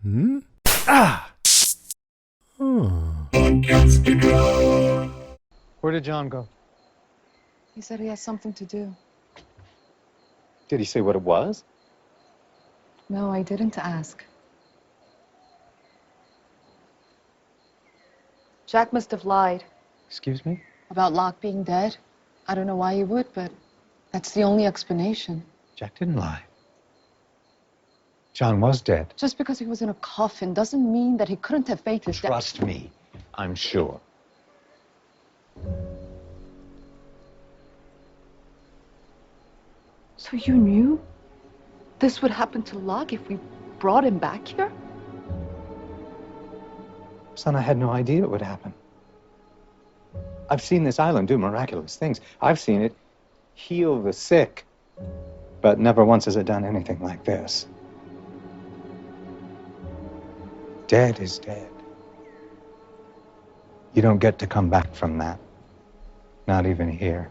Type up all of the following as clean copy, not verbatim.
Hmm? Ah! Where did John go? He said he has something to do. Did he say what it was? No, I didn't ask. Jack must have lied Excuse me? about Locke being dead. I don't know why he would, but that's the only explanation. Jack didn't lie. John was dead. Just because he was in a coffin doesn't mean that he couldn't have faked his death. Trust me, I'm sure. So you knew this would happen to Locke if we brought him back here? Son, I had no idea it would happen. I've seen this island do miraculous things. I've seen it heal the sick. But never once has it done anything like this. Dead is dead. You don't get to come back from that. Not even here.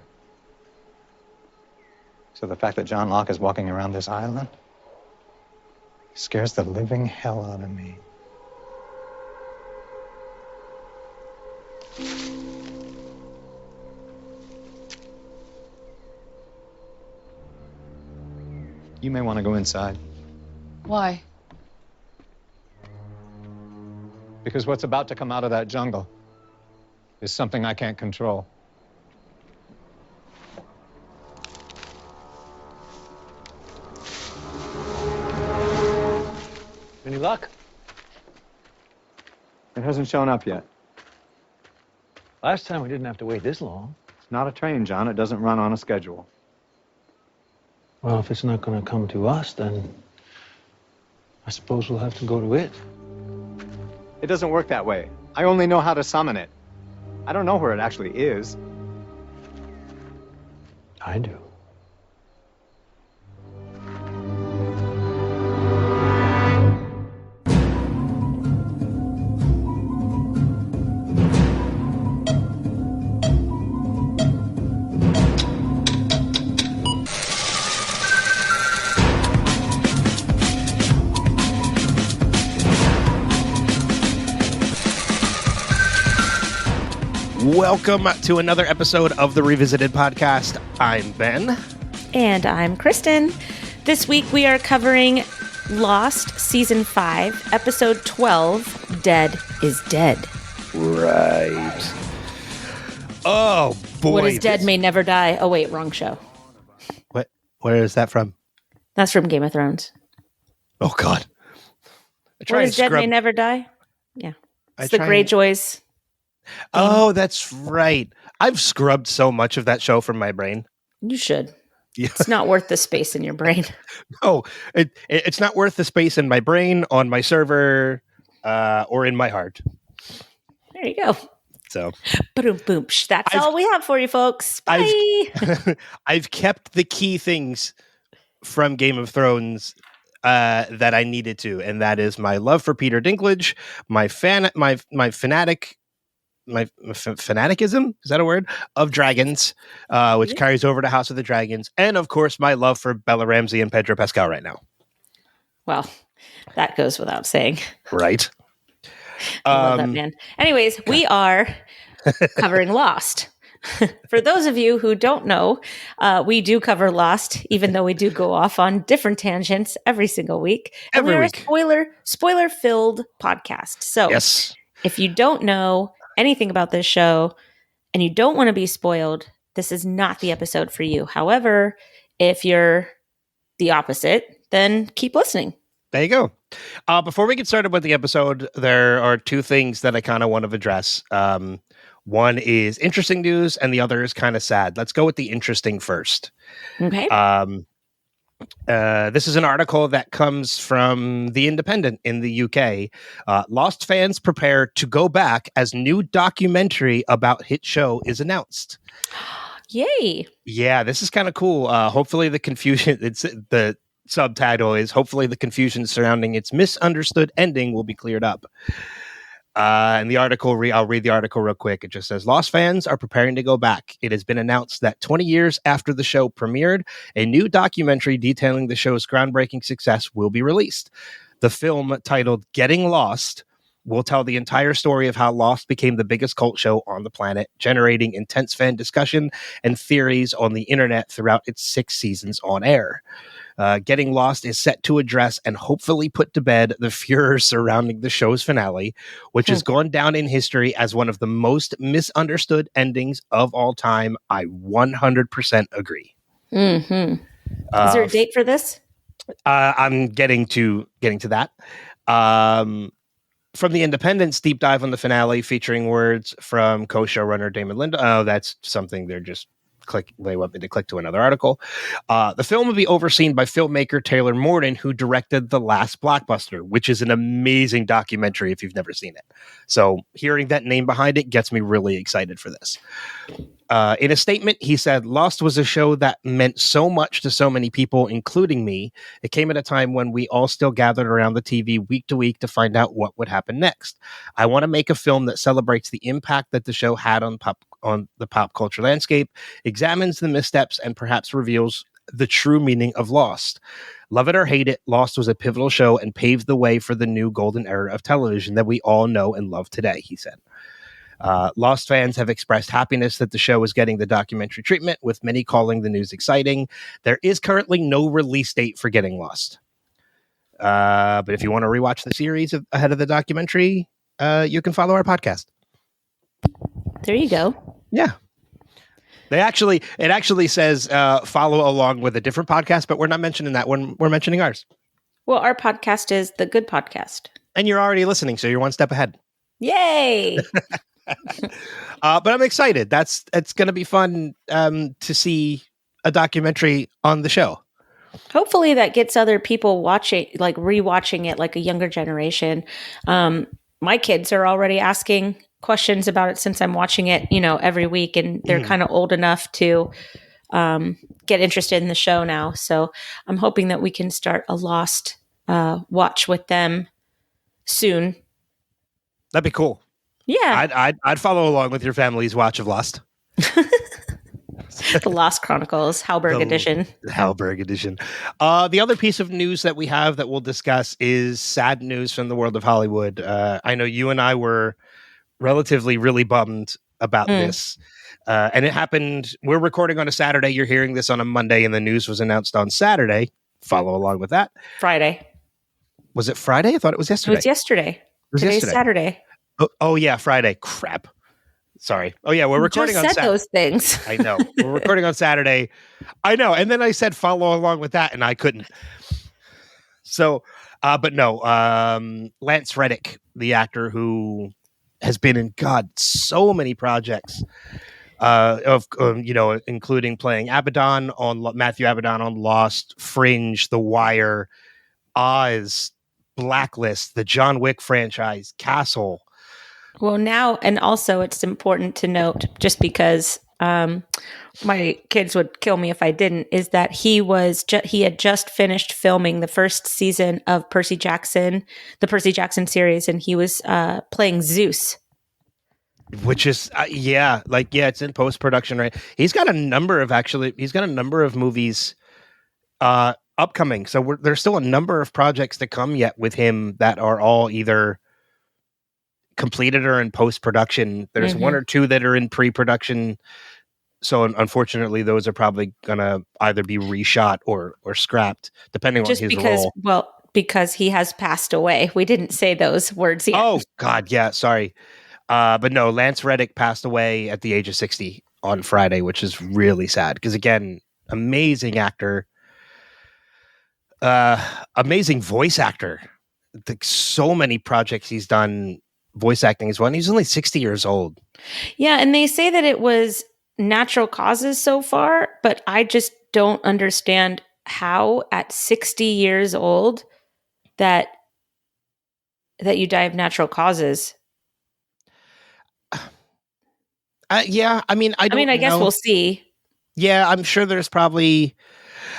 So the fact that John Locke is walking around this island scares the living hell out of me. You may want to go inside. Why? Because what's about to come out of that jungle is something I can't control. Any luck? It hasn't shown up yet. Last time we didn't have to wait this long. It's not a train, John. It doesn't run on a schedule. Well, if it's not going to come to us, then I suppose we'll have to go to it. It doesn't work that way. I only know how to summon it. I don't know where it actually is. I do. Welcome to another episode of the Revisited Podcast. I'm Ben. And I'm Kristin. This week we are covering Lost Season 5, Episode 12, Dead is Dead. Right. Oh, boy. What is dead may never die. Oh, wait, wrong show. What? Where is that from? That's from Game of Thrones. Oh, God. What is dead may never die? Yeah. It's the Greyjoys. Oh, that's right. I've scrubbed so much of that show from my brain. You should. Yeah. It's not worth the space in your brain. No, it's not worth the space in my brain, on my server, or in my heart. There you go. So, boom, boom. That's all we have for you, folks. Bye. I've kept the key things from Game of Thrones that I needed to, and that is my love for Peter Dinklage, my fanaticism, is that a word, of dragons, which carries over to House of the Dragons, and of course my love for Bella Ramsey and Pedro Pascal right now. Well, that goes without saying. Right. I love that man. Anyways, we are covering Lost. For those of you who don't know, we do cover Lost, even though we do go off on different tangents every single week. And we're a spoiler-filled podcast. So yes. If you don't know anything about this show and you don't want to be spoiled, this is not the episode for you. However, if you're the opposite, then keep listening. There you go. Before we get started with the episode, there are two things that I kind of want to address. One is interesting news and the other is kind of sad. Let's go with the interesting first. Okay. This is an article that comes from The Independent in the UK. Lost fans prepare to go back as new documentary about hit show is announced. Yay. Yeah, this is kind of cool. Hopefully the confusion, the subtitle is hopefully the confusion surrounding its misunderstood ending will be cleared up. And the article, I'll read the article real quick. It just says, Lost fans are preparing to go back. It has been announced that 20 years after the show premiered, a new documentary detailing the show's groundbreaking success will be released. The film, titled Getting Lost, will tell the entire story of how Lost became the biggest cult show on the planet, generating intense fan discussion and theories on the internet throughout its 6 seasons on air. Getting Lost is set to address and hopefully put to bed the furor surrounding the show's finale, which has gone down in history as one of the most misunderstood endings of all time. I 100% agree. Mm-hmm. Is there a date for this? I'm getting to that. From The Independent's deep dive on the finale, featuring words from co-showrunner Damon Lindelof. Oh, that's something they're just they want me to click to another article. The film will be overseen by filmmaker Taylor Morden, who directed The Last Blockbuster, which is an amazing documentary if you've never seen it. So hearing that name behind it gets me really excited for this. In a statement, he said, "Lost was a show that meant so much to so many people, including me. It came at a time when we all still gathered around the TV week to week to find out what would happen next. I want to make a film that celebrates the impact that the show had on the pop culture landscape, examines the missteps, and perhaps reveals the true meaning of Lost. Love it or hate it, Lost was a pivotal show and paved the way for the new golden era of television that we all know and love today," he said. Lost fans have expressed happiness that the show is getting the documentary treatment, with many calling the news exciting. There is currently no release date for Getting Lost. But if you want to rewatch the series ahead of the documentary, you can follow our podcast. There you go. Yeah. It actually says follow along with a different podcast, but we're not mentioning that one. We're mentioning ours. Well, our podcast is The Good Podcast. And you're already listening, so you're one step ahead. Yay! But I'm excited. It's going to be fun to see a documentary on the show. Hopefully that gets other people rewatching it, like a younger generation. My kids are already asking questions about it since I'm watching it, every week, and they're kind of old enough to get interested in the show now. So I'm hoping that we can start a Lost watch with them soon. That'd be cool. Yeah, I'd follow along with your family's watch of Lost. The Lost Chronicles, Halberg edition. Halberg edition. The other piece of news that we have that we'll discuss is sad news from the world of Hollywood. I know you and I were relatively really bummed about this. And it happened. We're recording on a Saturday. You're hearing this on a Monday, and the news was announced on Saturday. Follow along with that. Friday. Was it Friday? I thought it was yesterday. It was yesterday. Today's Saturday. Oh, yeah, Friday. Crap. Sorry. Oh, yeah, we're recording on Saturday. Those things. I know. We're recording on Saturday. I know. And then I said follow along with that, and I couldn't. So, but no, Lance Reddick, the actor who has been in, so many projects, including playing Matthew Abaddon on Lost, Fringe, The Wire, Oz, Blacklist, the John Wick franchise, Castle. Well, now, and also it's important to note, just because my kids would kill me if I didn't, is that he had just finished filming the first season of the Percy Jackson series, and he was playing Zeus. Which is, it's in post-production, right? He's got a number of movies upcoming. So there's still a number of projects to come yet with him that are all either completed or in post-production. There's one or two that are in pre-production. So unfortunately, those are probably going to either be reshot or scrapped, depending on his role. Well, because he has passed away. We didn't say those words yet. Oh, God, yeah, sorry. But no, Lance Reddick passed away at the age of 60 on Friday, which is really sad. Because again, amazing actor. Amazing voice actor. So many projects he's done voice acting as well. And he's only 60 years old. Yeah, and they say that it was natural causes so far, but I just don't understand how at 60 years old that you die of natural causes. I guess we'll see. Yeah, I'm sure there's probably,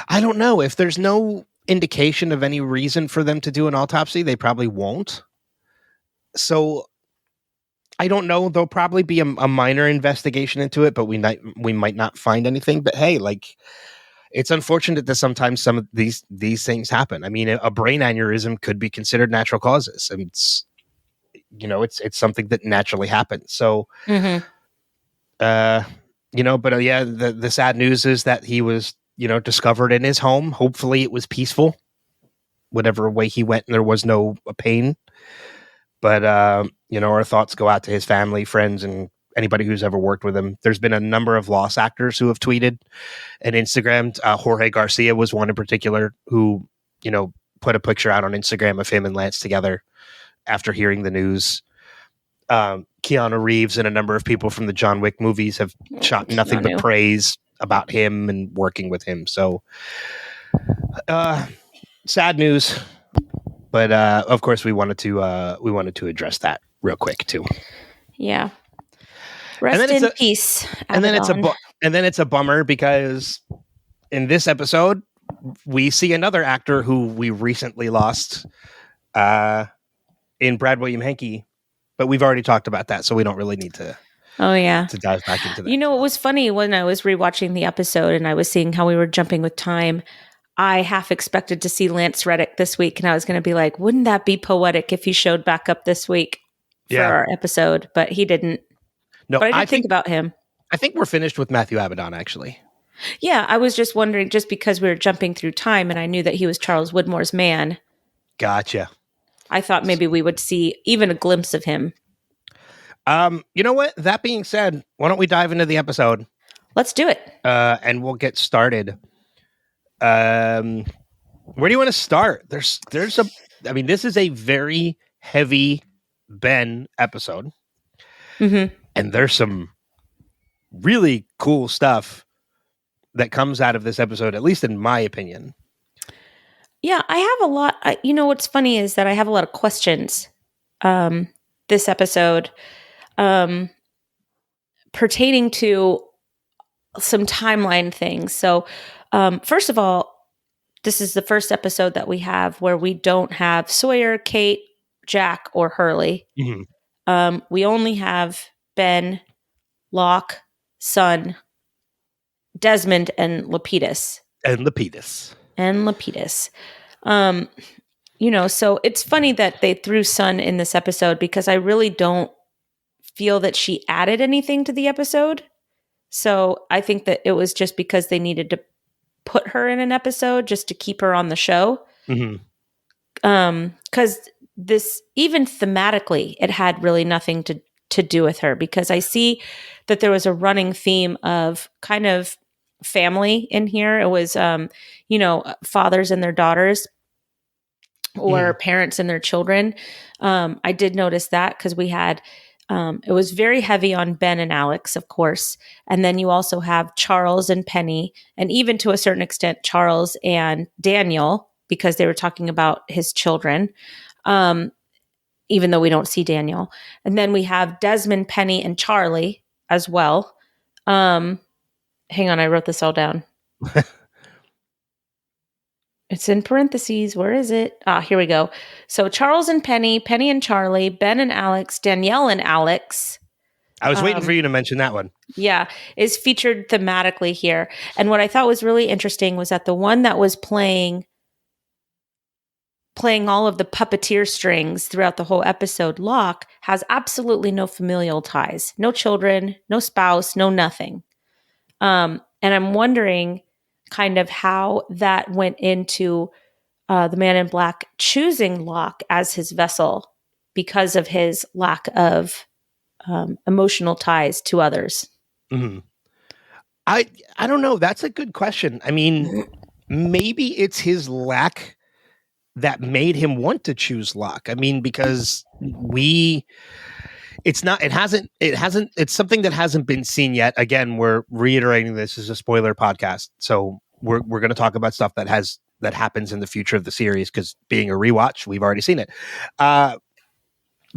I don't know, if there's no indication of any reason for them to do an autopsy, they probably won't. So I don't know. There'll probably be a minor investigation into it, but we might not find anything. But hey, it's unfortunate that sometimes some of these things happen. I mean, a brain aneurysm could be considered natural causes. I mean, it's something that naturally happens. So, Mm-hmm. the sad news is that he was, discovered in his home. Hopefully it was peaceful, whatever way he went, and there was no pain. But, our thoughts go out to his family, friends, and anybody who's ever worked with him. There's been a number of Lost actors who have tweeted and Instagrammed. Jorge Garcia was one in particular who, put a picture out on Instagram of him and Lance together after hearing the news. Keanu Reeves and a number of people from the John Wick movies have shot nothing but praise about him and working with him. So, sad news. But of course, we wanted to address that real quick too. Yeah. Rest in peace. And then it's a bummer because in this episode we see another actor who we recently lost in Brad William Henke, but we've already talked about that, so we don't really need to. Oh yeah, to dive back into that. It was funny when I was rewatching the episode and I was seeing how we were jumping with time. I half expected to see Lance Reddick this week, and I was going to be like, wouldn't that be poetic if he showed back up this week for our episode? But he didn't. No, but I did think about him. I think we're finished with Matthew Abaddon, actually. Yeah, I was just wondering, just because we were jumping through time and I knew that he was Charles Widmore's man. Gotcha. I thought maybe we would see even a glimpse of him. You know what? That being said, why don't we dive into the episode? Let's do it. And we'll get started. Where do you want to start? This is a very heavy Ben episode. Mm-hmm. And there's some really cool stuff that comes out of this episode, at least in my opinion. Yeah, I have a lot. What's funny is that I have a lot of questions this episode pertaining to some timeline things. So, first of all, this is the first episode that we have where we don't have Sawyer, Kate, Jack, or Hurley. Mm-hmm. We only have Ben, Locke, Sun, Desmond, and Lapidus. So it's funny that they threw Sun in this episode because I really don't feel that she added anything to the episode. So I think that it was just because they needed to put her in an episode just to keep her on the show. Mm-hmm. Because this, even thematically, it had really nothing to do with her, because I see that there was a running theme of kind of family in here. It was, fathers and their daughters, or parents and their children. I did notice that because we had, it was very heavy on Ben and Alex, of course. And then you also have Charles and Penny, and even to a certain extent, Charles and Daniel, because they were talking about his children, even though we don't see Daniel. And then we have Desmond, Penny, and Charlie as well. Hang on, I wrote this all down. It's in parentheses. Where is it? Here we go. So Charles and Penny, Penny and Charlie, Ben and Alex, Danielle and Alex. I was waiting for you to mention that one. Yeah, is featured thematically here. And what I thought was really interesting was that the one that was playing all of the puppeteer strings throughout the whole episode, Locke, has absolutely no familial ties, no children, no spouse, no nothing. And I'm wondering kind of how that went into the Man in Black choosing Locke as his vessel because of his lack of emotional ties to others. Mm-hmm. I don't know. That's a good question. I mean, maybe it's his lack that made him want to choose Locke. I mean, because it's something that hasn't been seen yet. Again, we're reiterating this is a spoiler podcast. So we're going to talk about stuff that happens in the future of the series, because being a rewatch, we've already seen it. But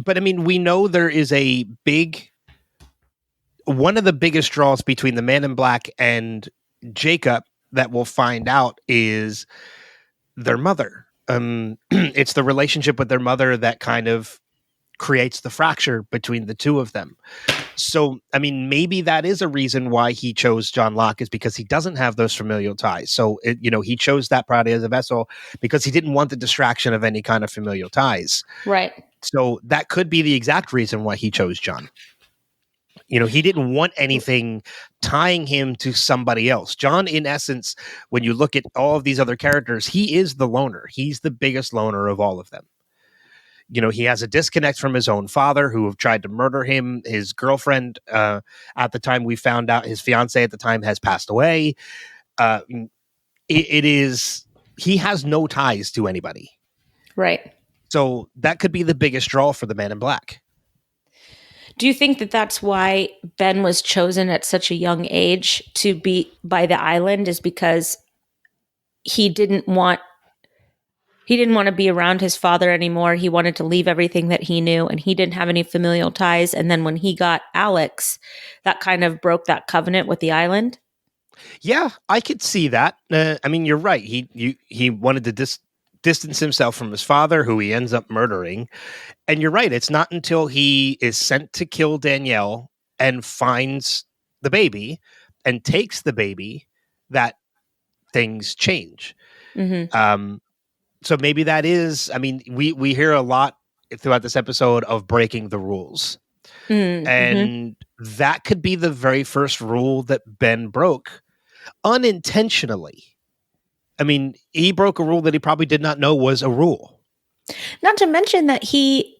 I mean, we know there is one of the biggest draws between the Man in Black and Jacob that we'll find out is their mother. It's the relationship with their mother that kind of creates the fracture between the two of them. So, I mean, maybe that is a reason why he chose John Locke, is because he doesn't have those familial ties. So, he chose that body as a vessel because he didn't want the distraction of any kind of familial ties. Right. So that could be the exact reason why he chose John. He didn't want anything tying him to somebody else. John, in essence, when you look at all of these other characters, he is the loner. He's the biggest loner of all of them. He has a disconnect from his own father, who have tried to murder him. His girlfriend, at the time we found out, his fiance at the time, has passed away. He has no ties to anybody. Right. So that could be the biggest draw for the Man in Black. Do you think that that's why Ben was chosen at such a young age to be by the island, is because he didn't want to be around his father anymore. He wanted to leave everything that he knew, and he didn't have any familial ties. And then when he got Alex, that kind of broke that covenant with the island. Yeah, I could see that. I mean, you're right. He wanted to distance himself from his father, who he ends up murdering. And you're right. It's not until he is sent to kill Danielle and finds the baby and takes the baby that things change. Mm-hmm. So maybe that is, I mean, we hear a lot throughout this episode of breaking the rules. Mm-hmm. And that could be the very first rule that Ben broke unintentionally. I mean, he broke a rule that he probably did not know was a rule. Not to mention that he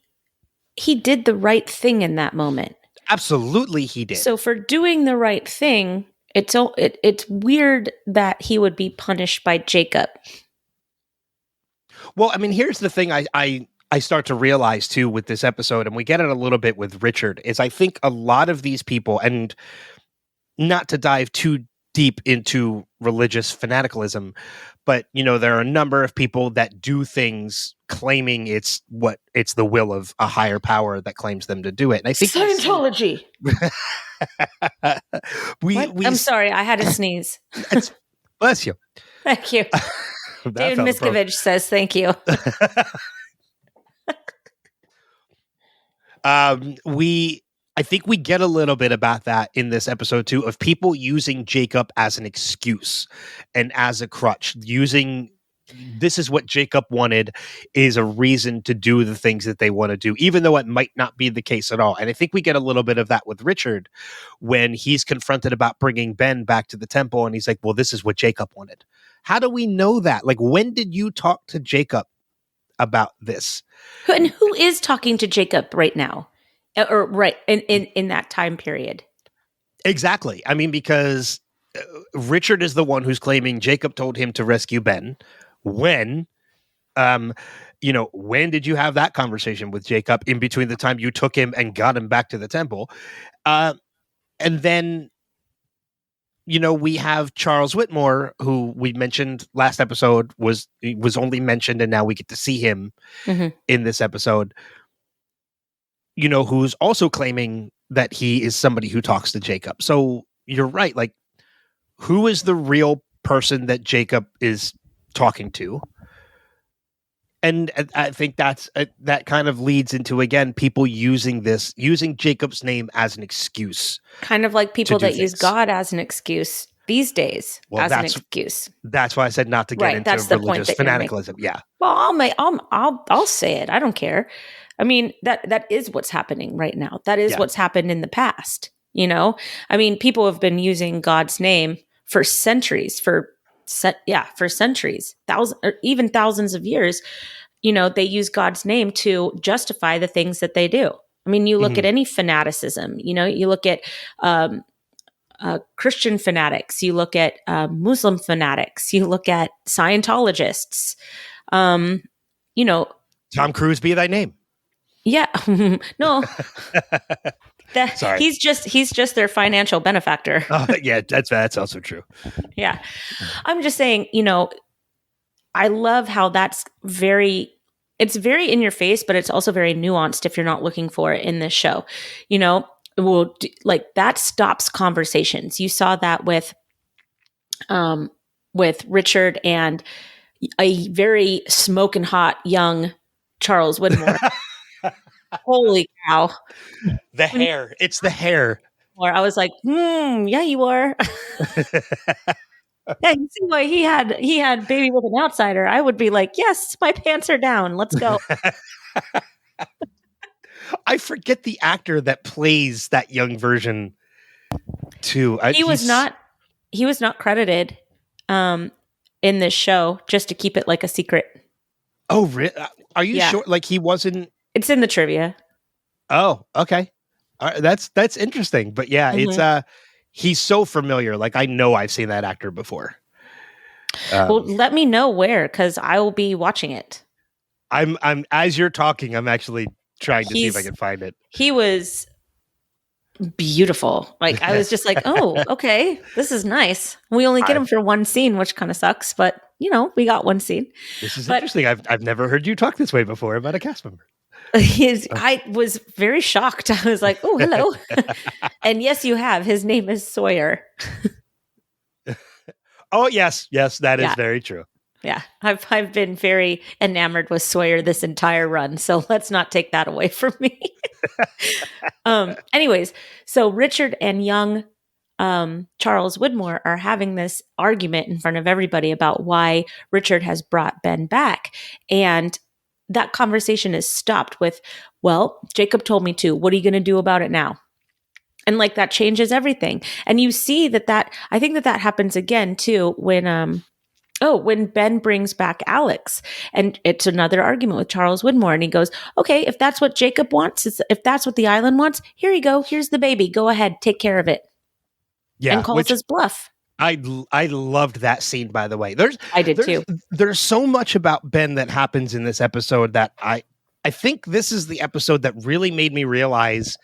did the right thing in that moment. Absolutely, he did. So for doing the right thing, it's weird that he would be punished by Jacob. Well, I mean, here's the thing I start to realize too with this episode, and we get it a little bit with Richard, is I think a lot of these people, and not to dive too deep into religious fanaticism, but there are a number of people that do things claiming it's the will of a higher power that claims them to do it. And I think Scientology. I'm sorry, I had to sneeze. Bless you. Thank you. David Miscavige says thank you. I think we get a little bit about that in this episode too, of people using Jacob as an excuse and as a crutch, using this is what Jacob wanted is a reason to do the things that they want to do, even though it might not be the case at all. And I think we get a little bit of that with Richard when he's confronted about bringing Ben back to the temple. And he's like, well, this is what Jacob wanted. How do we know that? Like, when did you talk to Jacob about this? And who is talking to Jacob right now? Or right in that time period? Exactly. I mean, because Richard is the one who's claiming Jacob told him to rescue Ben. When did you have that conversation with Jacob in between the time you took him and got him back to the temple? And then, we have Charles Whitmore, who we mentioned last episode was only mentioned, and now we get to see him in this episode. Who's also claiming that he is somebody who talks to Jacob. So you're right. Like, who is the real person that Jacob is talking to? And I think that kind of leads into, again, people using Jacob's name as an excuse. Kind of like people that use God as an excuse these days, as an excuse. That's why I said not to get into religious fanaticism. Yeah. Well, I'll say it. I don't care. I mean, that is what's happening right now. That is what's happened in the past. I mean, people have been using God's name for centuries, for centuries, even thousands of years. They use God's name to justify the things that they do. I mean, you look at any fanaticism, you look at Christian fanatics, you look at Muslim fanatics, you look at Scientologists, Tom Cruise be thy name. Yeah. No. Sorry. He's just their financial benefactor. Yeah, that's also true. Yeah. I'm just saying, I love how it's very in your face, but it's also very nuanced if you're not looking for it in this show. That stops conversations. You saw that with Richard and a very smoking hot young Charles Whitmore. Holy cow. The hair. It's the hair. Or I was like, yeah, you are. Yeah, you see why he had Baby with an Outsider. I would be like, yes, my pants are down. Let's go. I forget the actor that plays that young version too. He was not credited in this show, just to keep it like a secret. Oh, really? Are you sure? Like he wasn't? It's in the trivia. Oh, okay. That's interesting. But yeah, it's he's so familiar. Like I know I've seen that actor before. Well, let me know where, because I will be watching it. I'm as you're talking, I'm actually trying to see if I can find it. He was beautiful. Like I was just like, oh, okay, this is nice. We only get him for one scene, which kind of sucks, but we got one scene. This is interesting. I've never heard you talk this way before about a cast member. I was very shocked. I was like, oh, hello. And yes, you have. His name is Sawyer. Oh, yes, that is very true. Yeah, I've been very enamored with Sawyer this entire run, so let's not take that away from me. Anyways, so Richard and young Charles Widmore are having this argument in front of everybody about why Richard has brought Ben back. And that conversation is stopped with, well, Jacob told me to. What are you going to do about it now? And like that changes everything. And you see that I think that happens again too when Ben brings back Alex, and it's another argument with Charles Widmore, and he goes, okay, if that's what Jacob wants, if that's what the island wants, here you go. Here's the baby. Go ahead, take care of it. Yeah, and calls his bluff. I loved that scene, by the way. I did too. There's so much about Ben that happens in this episode that I think this is the episode that really made me realize,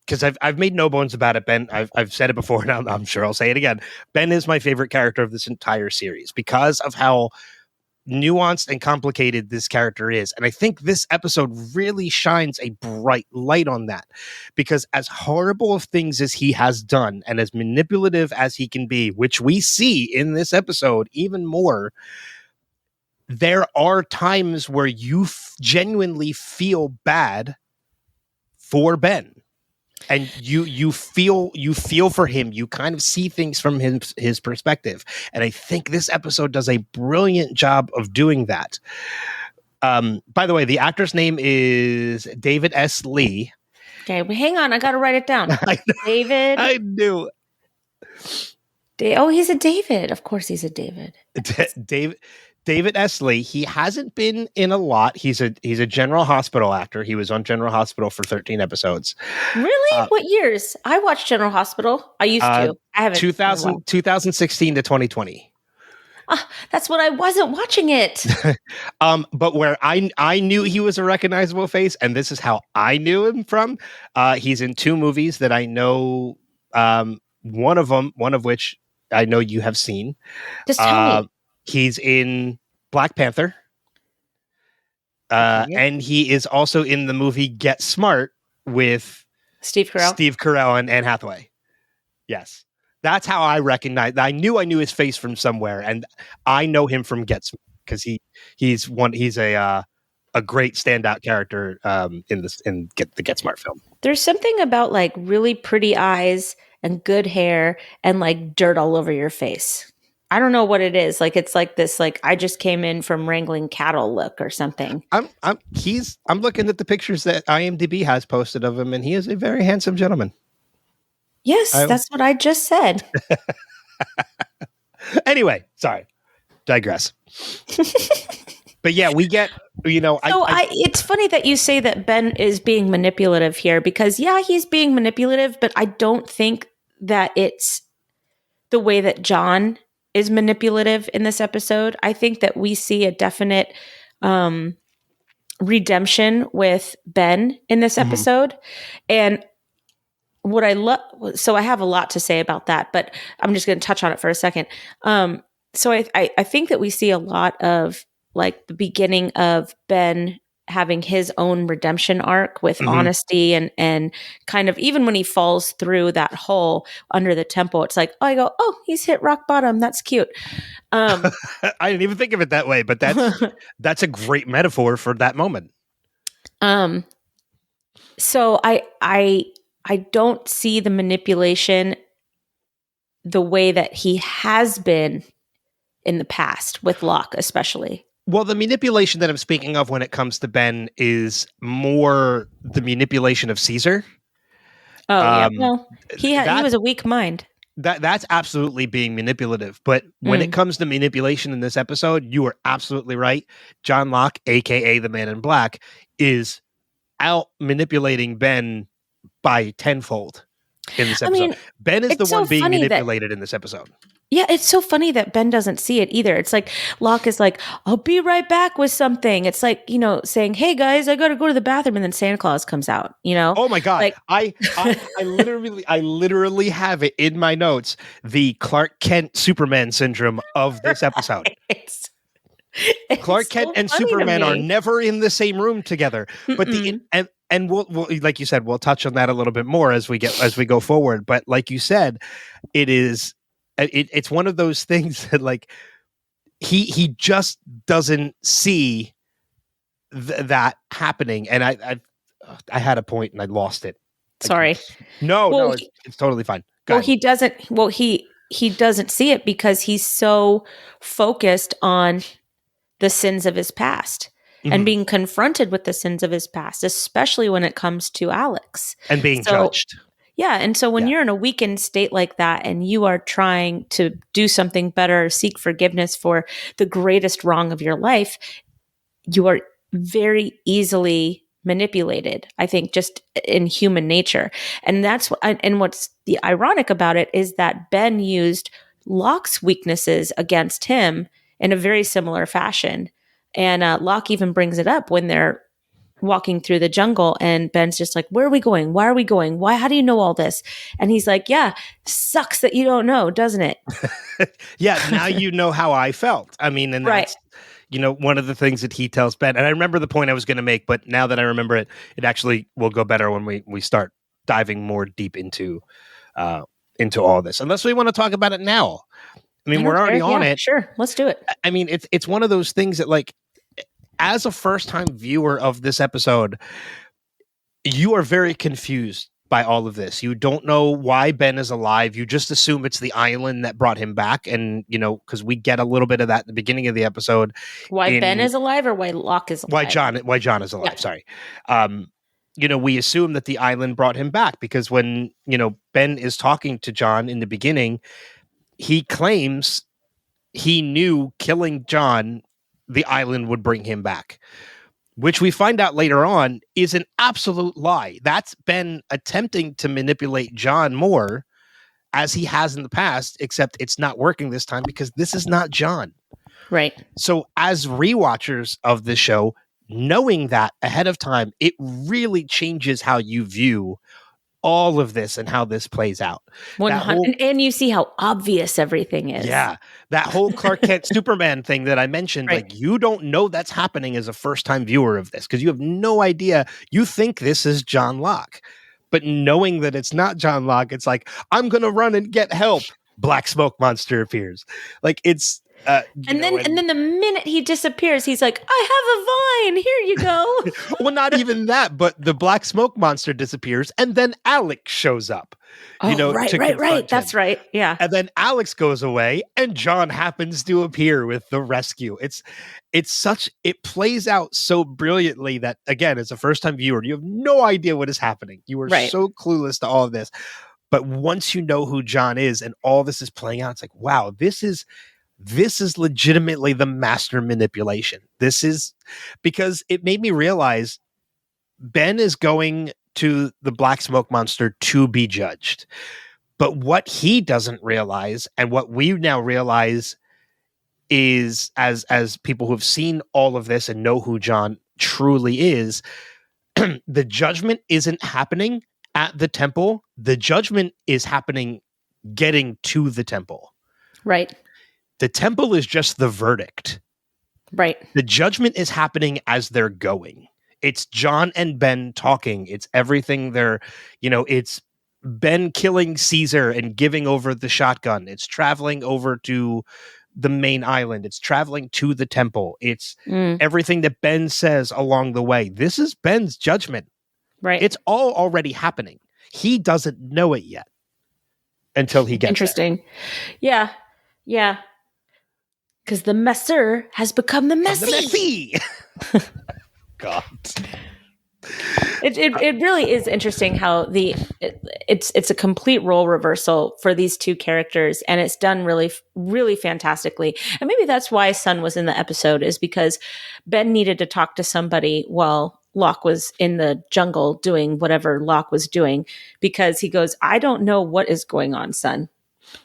because I've made no bones about it, Ben. I've said it before, and I'm sure I'll say it again. Ben is my favorite character of this entire series because of how nuanced and complicated this character is. And I think this episode really shines a bright light on that, because as horrible of things as he has done and as manipulative as he can be, which we see in this episode even more, there are times where you genuinely feel bad for Ben. And you feel for him. You kind of see things from his perspective. And I think this episode does a brilliant job of doing that. By the way, the actor's name is David S. Lee. Okay, well, hang on. I got to write it down. David. I knew. He's a David. Of course he's a David. David S. Lee. He hasn't been in a lot. He's a General Hospital actor. He was on General Hospital for 13 episodes. Really? What years? I watched General Hospital. I used to. I haven't. 2016 to 2020. That's when I wasn't watching it. But where I knew he was a recognizable face, and this is how I knew him from. He's in two movies that I know. One of which I know you have seen. Just tell me. He's in Black Panther. And he is also in the movie Get Smart with Steve Carell and Anne Hathaway. Yes. That's how I recognized. I knew his face from somewhere, and I know him from Get Smart because he's a great standout character in the Get Smart film. There's something about like really pretty eyes and good hair and like dirt all over your face. I don't know what it is. Like it's like this, like I just came in from wrangling cattle look or something. I'm looking at the pictures that IMDb has posted of him, and he is a very handsome gentleman. Yes, that's what I just said. Anyway, sorry, digress. But yeah, we get, it's funny that you say that Ben is being manipulative here, because he's being manipulative, but I don't think that it's the way that John is manipulative in this episode. I think that we see a definite redemption with Ben in this episode. And what I love, so I have a lot to say about that, but I'm just going to touch on it for a second. So I think that we see a lot of like the beginning of Ben having his own redemption arc with honesty and kind of, even when he falls through that hole under the temple, it's like, he's hit rock bottom. That's cute. I didn't even think of it that way, but that's a great metaphor for that moment. So I I don't see the manipulation the way that he has been in the past with Locke, especially. Well, the manipulation that I'm speaking of when it comes to Ben is more the manipulation of Caesar. Oh, yeah. Well, he was a weak mind. That's absolutely being manipulative. But when it comes to manipulation in this episode, you are absolutely right. John Locke, aka the Man in Black, is out manipulating Ben by tenfold in this episode. Ben is the one being manipulated in this episode. Yeah, it's so funny that Ben doesn't see it either. It's like Locke is like, I'll be right back with something. It's like, saying, hey guys, I got to go to the bathroom. And then Santa Claus comes out, Oh my God. Like, I literally have it in my notes. The Clark Kent Superman syndrome of this episode. It's Clark Kent and Superman are never in the same room together. But and we'll, like you said, we'll touch on that a little bit more as we go forward. But like you said, it's one of those things that like he just doesn't see that happening. And I had a point and I lost it. Sorry. No, it's totally fine. Well, he doesn't. Well, he doesn't see it because he's so focused on the sins of his past and being confronted with the sins of his past, especially when it comes to Alex and being judged. Yeah. And so when you're in a weakened state like that and you are trying to do something better, seek forgiveness for the greatest wrong of your life, you are very easily manipulated, I think, just in human nature. And that's and what's the ironic about it is that Ben used Locke's weaknesses against him in a very similar fashion. And Locke even brings it up when they're walking through the jungle and Ben's just like, where are we going? Why are we going? Why? How do you know all this? And he's like, yeah, sucks that you don't know, doesn't it? Yeah, now you know how I felt. I mean, and that's, one of the things that he tells Ben. And I remember the point I was going to make, but now that I remember it, it actually will go better when we start diving more deep into all this. Unless we want to talk about it now. I mean, we're already on it. Sure, let's do it. I mean, it's one of those things that, like, as a first-time viewer of this episode, you are very confused by all of this. You don't know why Ben is alive. You just assume it's the island that brought him back. And, because we get a little bit of that at the beginning of the episode. Why Ben is alive or why Locke is alive? Why John is alive. Yeah. Sorry. We assume that the island brought him back because when, Ben is talking to John in the beginning, he claims he knew killing John, the island would bring him back, which we find out later on is an absolute lie. That's Ben attempting to manipulate John more as he has in the past, except it's not working this time because this is not John. Right. So as rewatchers of the show, knowing that ahead of time, it really changes how you view all of this and how this plays out. And you see how obvious everything is. Yeah. That whole Clark Kent Superman thing that I mentioned, right. Like you don't know that's happening as a first-time viewer of this because you have no idea. You think this is John Locke. But knowing that it's not John Locke, it's like, I'm going to run and get help. Black smoke monster appears. Like it's... and then the minute he disappears, he's like, I have a vine. Here you go. Well, not even that, but the black smoke monster disappears, and then Alex shows up. Right. That's right. Yeah. And then Alex goes away, and John happens to appear with the rescue. It plays out so brilliantly that, again, as a first-time viewer, you have no idea what is happening. You are so clueless to all of this. But once you know who John is, and all this is playing out, it's like, wow, this is legitimately the master manipulation. This is because it made me realize Ben is going to the black smoke monster to be judged. But what he doesn't realize and what we now realize is as people who have seen all of this and know who John truly is, the judgment isn't happening at the temple. The judgment is happening getting to the temple. Right. The temple is just the verdict. Right. The judgment is happening as they're going. It's John and Ben talking. It's everything it's Ben killing Caesar and giving over the shotgun. It's traveling over to the main island. It's traveling to the temple. It's everything that Ben says along the way. This is Ben's judgment. Right. It's all already happening. He doesn't know it yet until he gets Interesting. Yeah. Yeah. Because the messer has become the there. messy. The messy. God. It really is interesting how it's a complete role reversal for these two characters, and it's done really, really fantastically. And maybe that's why Sun was in the episode, is because Ben needed to talk to somebody while Locke was in the jungle doing whatever Locke was doing, because he goes, I don't know what is going on, Sun.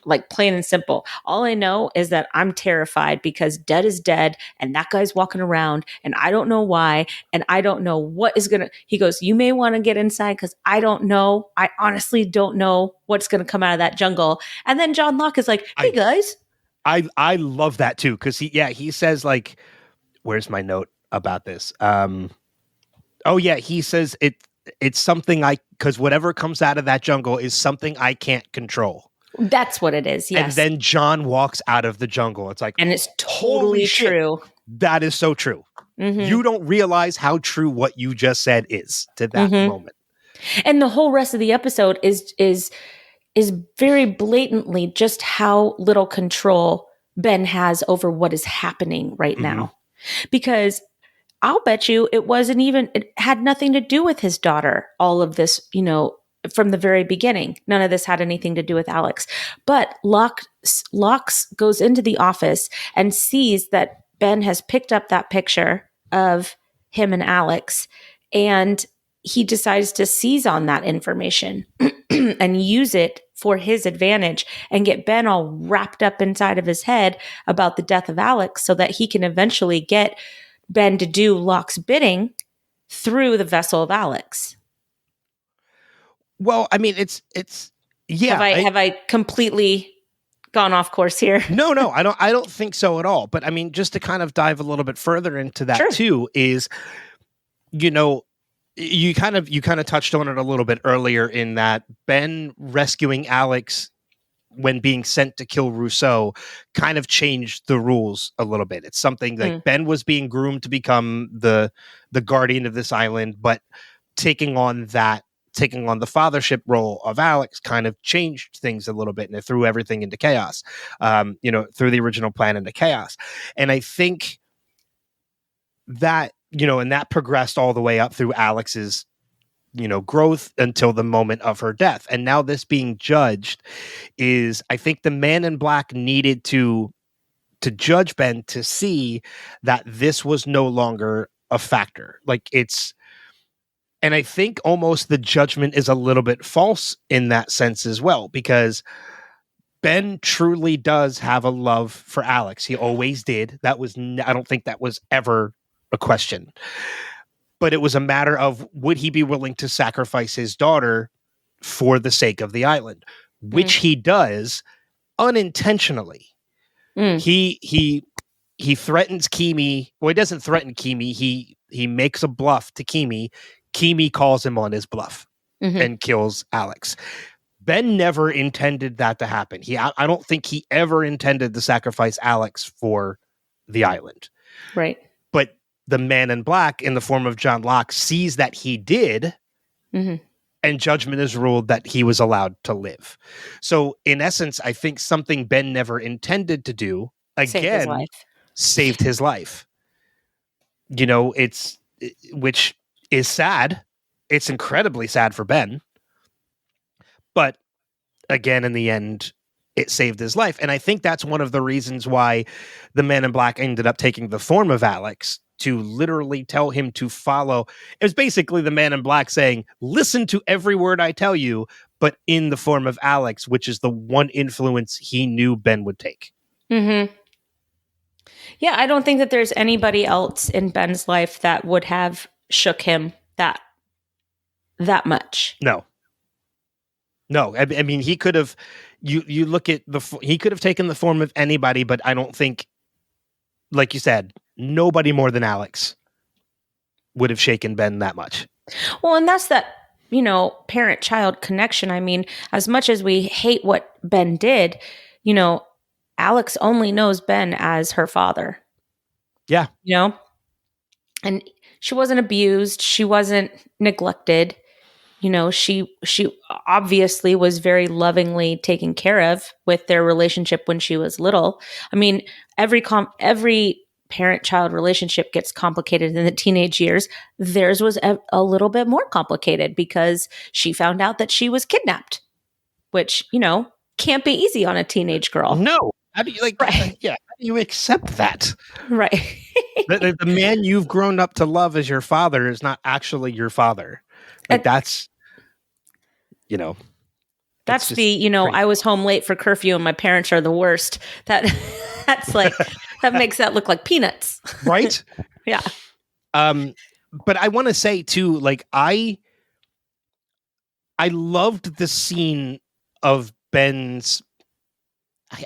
Like, plain and simple. All I know is that I'm terrified because dead is dead and that guy's walking around and I don't know why. And I don't know what is going to, he goes, you may want to get inside because I don't know. I honestly don't know what's going to come out of that jungle. And then John Locke is like, hey guys. I love that too. Cause he says, like, where's my note about this? He says it's something because whatever comes out of that jungle is something I can't control. That's what it is. Yes. And then John walks out of the jungle. It's like, and it's totally true. That is so true. Mm-hmm. You don't realize how true what you just said is to that moment. And the whole rest of the episode is very blatantly just how little control Ben has over what is happening right now. Because I'll bet you it had nothing to do with his daughter. All of this, from the very beginning, none of this had anything to do with Alex. But Locke goes into the office and sees that Ben has picked up that picture of him and Alex, and he decides to seize on that information and use it for his advantage and get Ben all wrapped up inside of his head about the death of Alex so that he can eventually get Ben to do Locke's bidding through the vessel of Alex. Well, I mean, it's yeah. Have I completely gone off course here? No, I don't think so at all. But I mean, just to kind of dive a little bit further into that too, is, you kind of touched on it a little bit earlier in that Ben rescuing Alex when being sent to kill Rousseau kind of changed the rules a little bit. It's something like Ben was being groomed to become the guardian of this island, but taking on the fathership role of Alex kind of changed things a little bit, and it threw everything into chaos, threw the original plan into chaos. And I think that, and that progressed all the way up through Alex's, growth until the moment of her death. And now this being judged is, I think the Man in Black needed to judge Ben to see that this was no longer a factor. And I think almost the judgment is a little bit false in that sense as well, because Ben truly does have a love for Alex. He always did. I don't think that was ever a question. But it was a matter of, would he be willing to sacrifice his daughter for the sake of the island, which he does unintentionally. He threatens Kimi. Well, he doesn't threaten Kimi. He makes a bluff to Kimi. Kimi calls him on his bluff and kills Alex. Ben never intended that to happen. I don't think he ever intended to sacrifice Alex for the island. Right. But the Man in Black, in the form of John Locke, sees that he did, and judgment is ruled that he was allowed to live. So, in essence, I think something Ben never intended to do, again, saved his life. Which is sad. It's incredibly sad for Ben. But, again, in the end, it saved his life. And I think that's one of the reasons why the Man in Black ended up taking the form of Alex, to literally tell him to follow. It was basically the Man in Black saying, listen to every word I tell you, but in the form of Alex, which is the one influence he knew Ben would take. Yeah, I don't think that there's anybody else in Ben's life that would have shook him that much. No. I mean, he could have, you look at he could have taken the form of anybody, but I don't think, like you said, nobody more than Alex would have shaken Ben that much. Well, and that's that, parent-child connection. I mean, as much as we hate what Ben did, Alex only knows Ben as her father. Yeah. And she wasn't abused. She wasn't neglected. she obviously was very lovingly taken care of with their relationship when she was little. I mean, every parent-child relationship gets complicated in the teenage years. Theirs was a little bit more complicated because she found out that she was kidnapped, which, can't be easy on a teenage girl. No. How do you Right. How do you accept that? Right. The man you've grown up to love as your father is not actually your father. That's That's I was home late for curfew and my parents are the worst. That's like, that makes that look like peanuts. Right? Yeah. But I want to say too, I loved the scene of Ben's.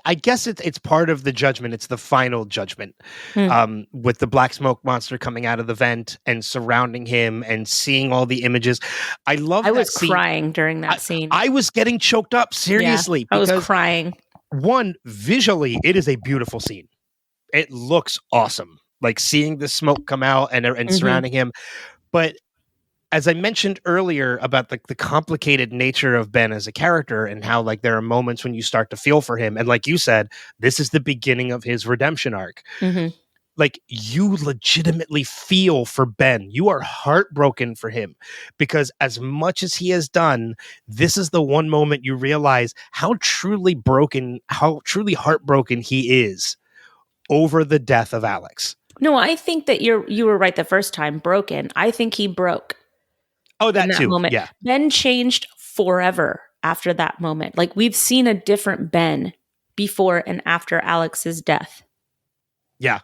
I guess it's part of the judgment. It's the final judgment, with the black smoke monster coming out of the vent and surrounding him and seeing all the images. I was crying during that scene. I was getting choked up, seriously. Yeah, I was crying. One, visually, it is a beautiful scene. It looks awesome. Like seeing the smoke come out and surrounding him. But as I mentioned earlier about the complicated nature of Ben as a character and how there are moments when you start to feel for him. And like you said, this is the beginning of his redemption arc. Mm-hmm. You legitimately feel for Ben. You are heartbroken for him because as much as he has done, this is the one moment you realize how truly heartbroken he is over the death of Alex. No, I think that you were right the first time. Broken. I think he broke. Oh, that too. Moment. Yeah. Ben changed forever after that moment. We've seen a different Ben before and after Alex's death. Yeah.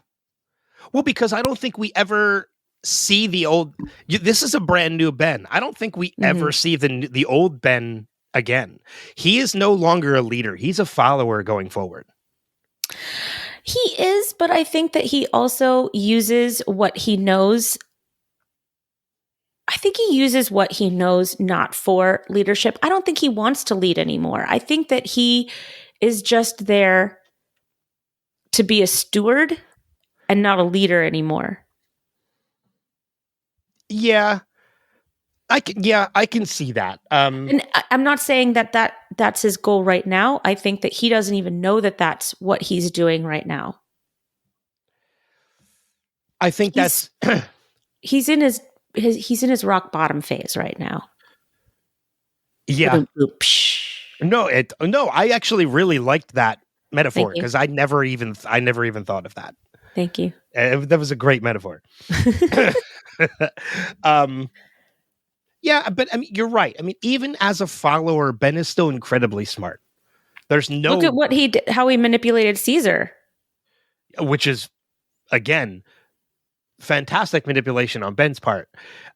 Well, because I don't think we ever see the old. This is a brand new Ben. I don't think we ever see the old Ben again. He is no longer a leader. He's a follower going forward. He is, but I think that he also uses what he knows. I think he uses what he knows not for leadership. I don't think he wants to lead anymore. I think that he is just there to be a steward and not a leader anymore. Yeah. I can see that. And I'm not saying that's his goal right now. I think that he doesn't even know that that's what he's doing right now. I think he's in his rock bottom phase right now. Yeah. No, I actually really liked that metaphor because I never even thought of that. Thank you. That was a great metaphor. Yeah, but I mean, you're right. I mean, even as a follower, Ben is still incredibly smart. There's no look at what he did, how he manipulated Caesar, which is again fantastic manipulation on Ben's part.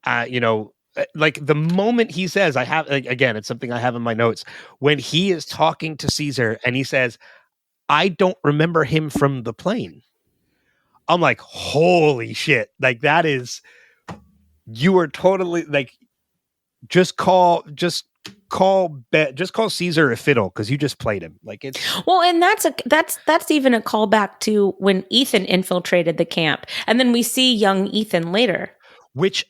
The moment he says, "I have," again, it's something I have in my notes when he is talking to Caesar and he says, "I don't remember him from the plane." I'm like, holy shit! That is, you are totally just call Caesar a fiddle because you just played him. It's well, and that's even a callback to when Ethan infiltrated the camp, and then we see young Ethan later, which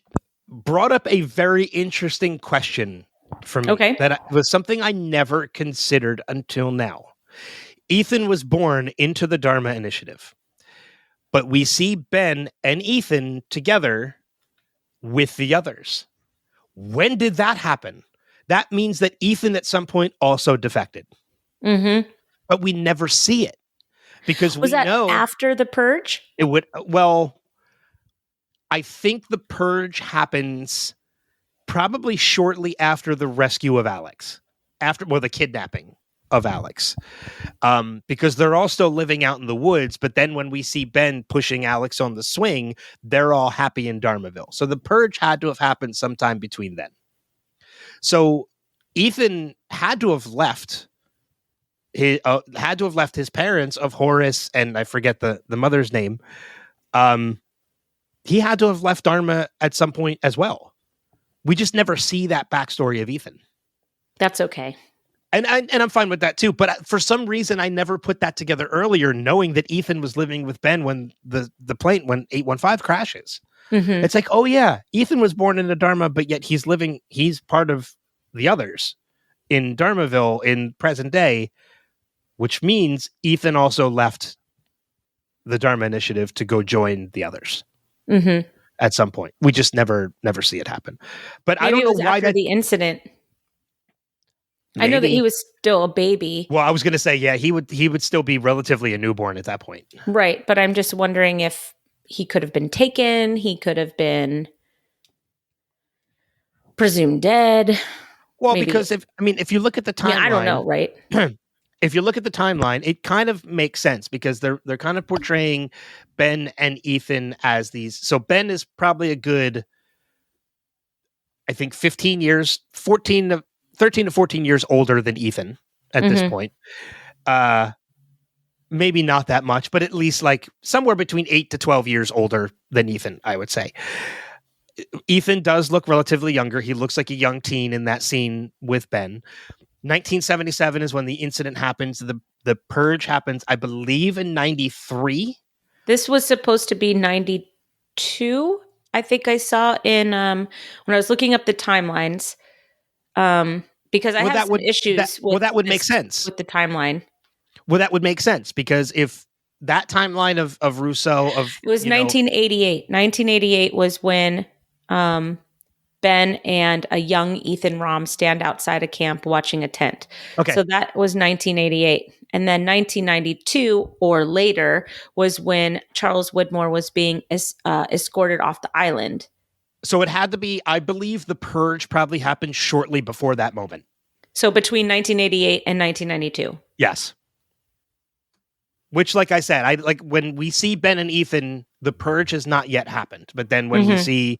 brought up a very interesting question for me. Okay, that was something I never considered until now. Ethan was born into the Dharma Initiative, but we see Ben and Ethan together with the others. When did that happen? That means that Ethan at some point also defected. Mm-hmm. But we never see it because was that after the purge? It would. Well, I think the purge happens probably shortly after the rescue of Alex, the kidnapping of Alex, because they're all still living out in the woods. But then when we see Ben pushing Alex on the swing, they're all happy in Dharmaville. So the purge had to have happened sometime between then. So Ethan had to have left his parents of Horace, and I forget the mother's name. He had to have left Dharma at some point as well. We just never see that backstory of Ethan. That's okay. And I'm fine with that too. But for some reason, I never put that together earlier, knowing that Ethan was living with Ben when the plane, when 815 crashes. Mm-hmm. It's like, oh yeah, Ethan was born in the Dharma, but yet he's part of the others in Dharmaville in present day, which means Ethan also left the Dharma Initiative to go join the others Mm-hmm. at some point. We just never see it happen. But Maybe I don't it know was why after that the incident. maybe. I know that he was still a baby. Well, I was going to say, yeah, he would still be relatively a newborn at that point. Right. But I'm just wondering if he could have been taken. He could have been presumed dead. Well, Maybe. because if you look at the timeline, I don't know, right? If you look at the timeline, it kind of makes sense because they're kind of portraying Ben and Ethan as these. So Ben is probably a good, I think, 13 to 14 years older than Ethan at this point. Maybe not that much, but at least like somewhere between 8 to 12 years older than Ethan, I would say. Ethan does look relatively younger. He looks like a young teen in that scene with Ben. 1977 is when the incident happens. The purge happens, I believe, in 93. This was supposed to be 92. I think I saw in when I was looking up the timelines. Because I have some issues that would make sense with the timeline. Well, that would make sense because if that timeline of Rousseau it was 1988. 1988 was when Ben and a young Ethan Rom stand outside a camp watching a tent. Okay. So that was 1988. And then 1992 or later was when Charles Widmore was being escorted off the island. So it had to be, I believe the purge probably happened shortly before that moment. So between 1988 and 1992. Yes. Which, like I said, I like when we see Ben and Ethan, the purge has not yet happened. But then when we see,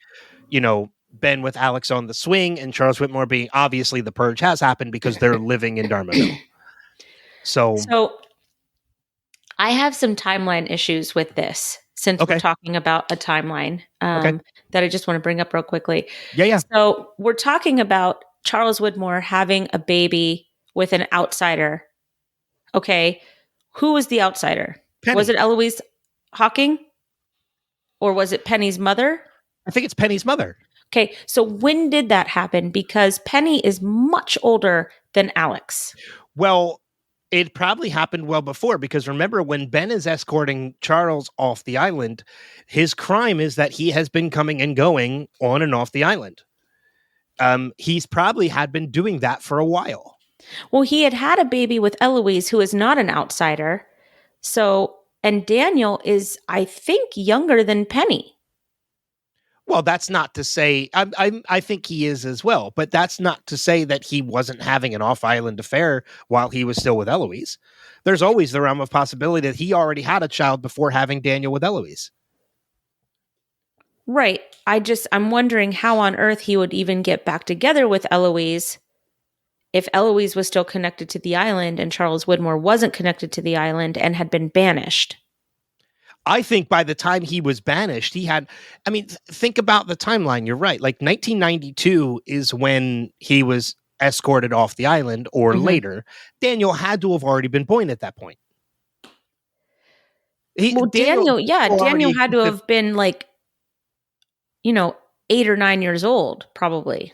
Ben with Alex on the swing and Charles Widmore being, obviously the purge has happened because they're living in Dharmaville. So I have some timeline issues with this since we're talking about a timeline that I just want to bring up real quickly. Yeah. So we're talking about Charles Widmore having a baby with an outsider. Okay. Who was the outsider? Penny. Was it Eloise Hawking? Or was it Penny's mother? I think it's Penny's mother. Okay, so when did that happen? Because Penny is much older than Alex. Well, it probably happened well before because remember when Ben is escorting Charles off the island, his crime is that he has been coming and going on and off the island. He's probably had been doing that for a while. Well, he had a baby with Eloise, who is not an outsider. So, and Daniel is, I think, younger than Penny. Well, that's not to say, I think he is as well, but that's not to say that he wasn't having an off-island affair while he was still with Eloise. There's always the realm of possibility that he already had a child before having Daniel with Eloise. Right. I'm wondering how on earth he would even get back together with Eloise if Eloise was still connected to the island and Charles Widmore wasn't connected to the island and had been banished. I think by the time he was banished, think about the timeline. You're right. Like 1992 is when he was escorted off the island or later. Daniel had to have already been born at that point. Daniel had to have been 8 or 9 years old, probably.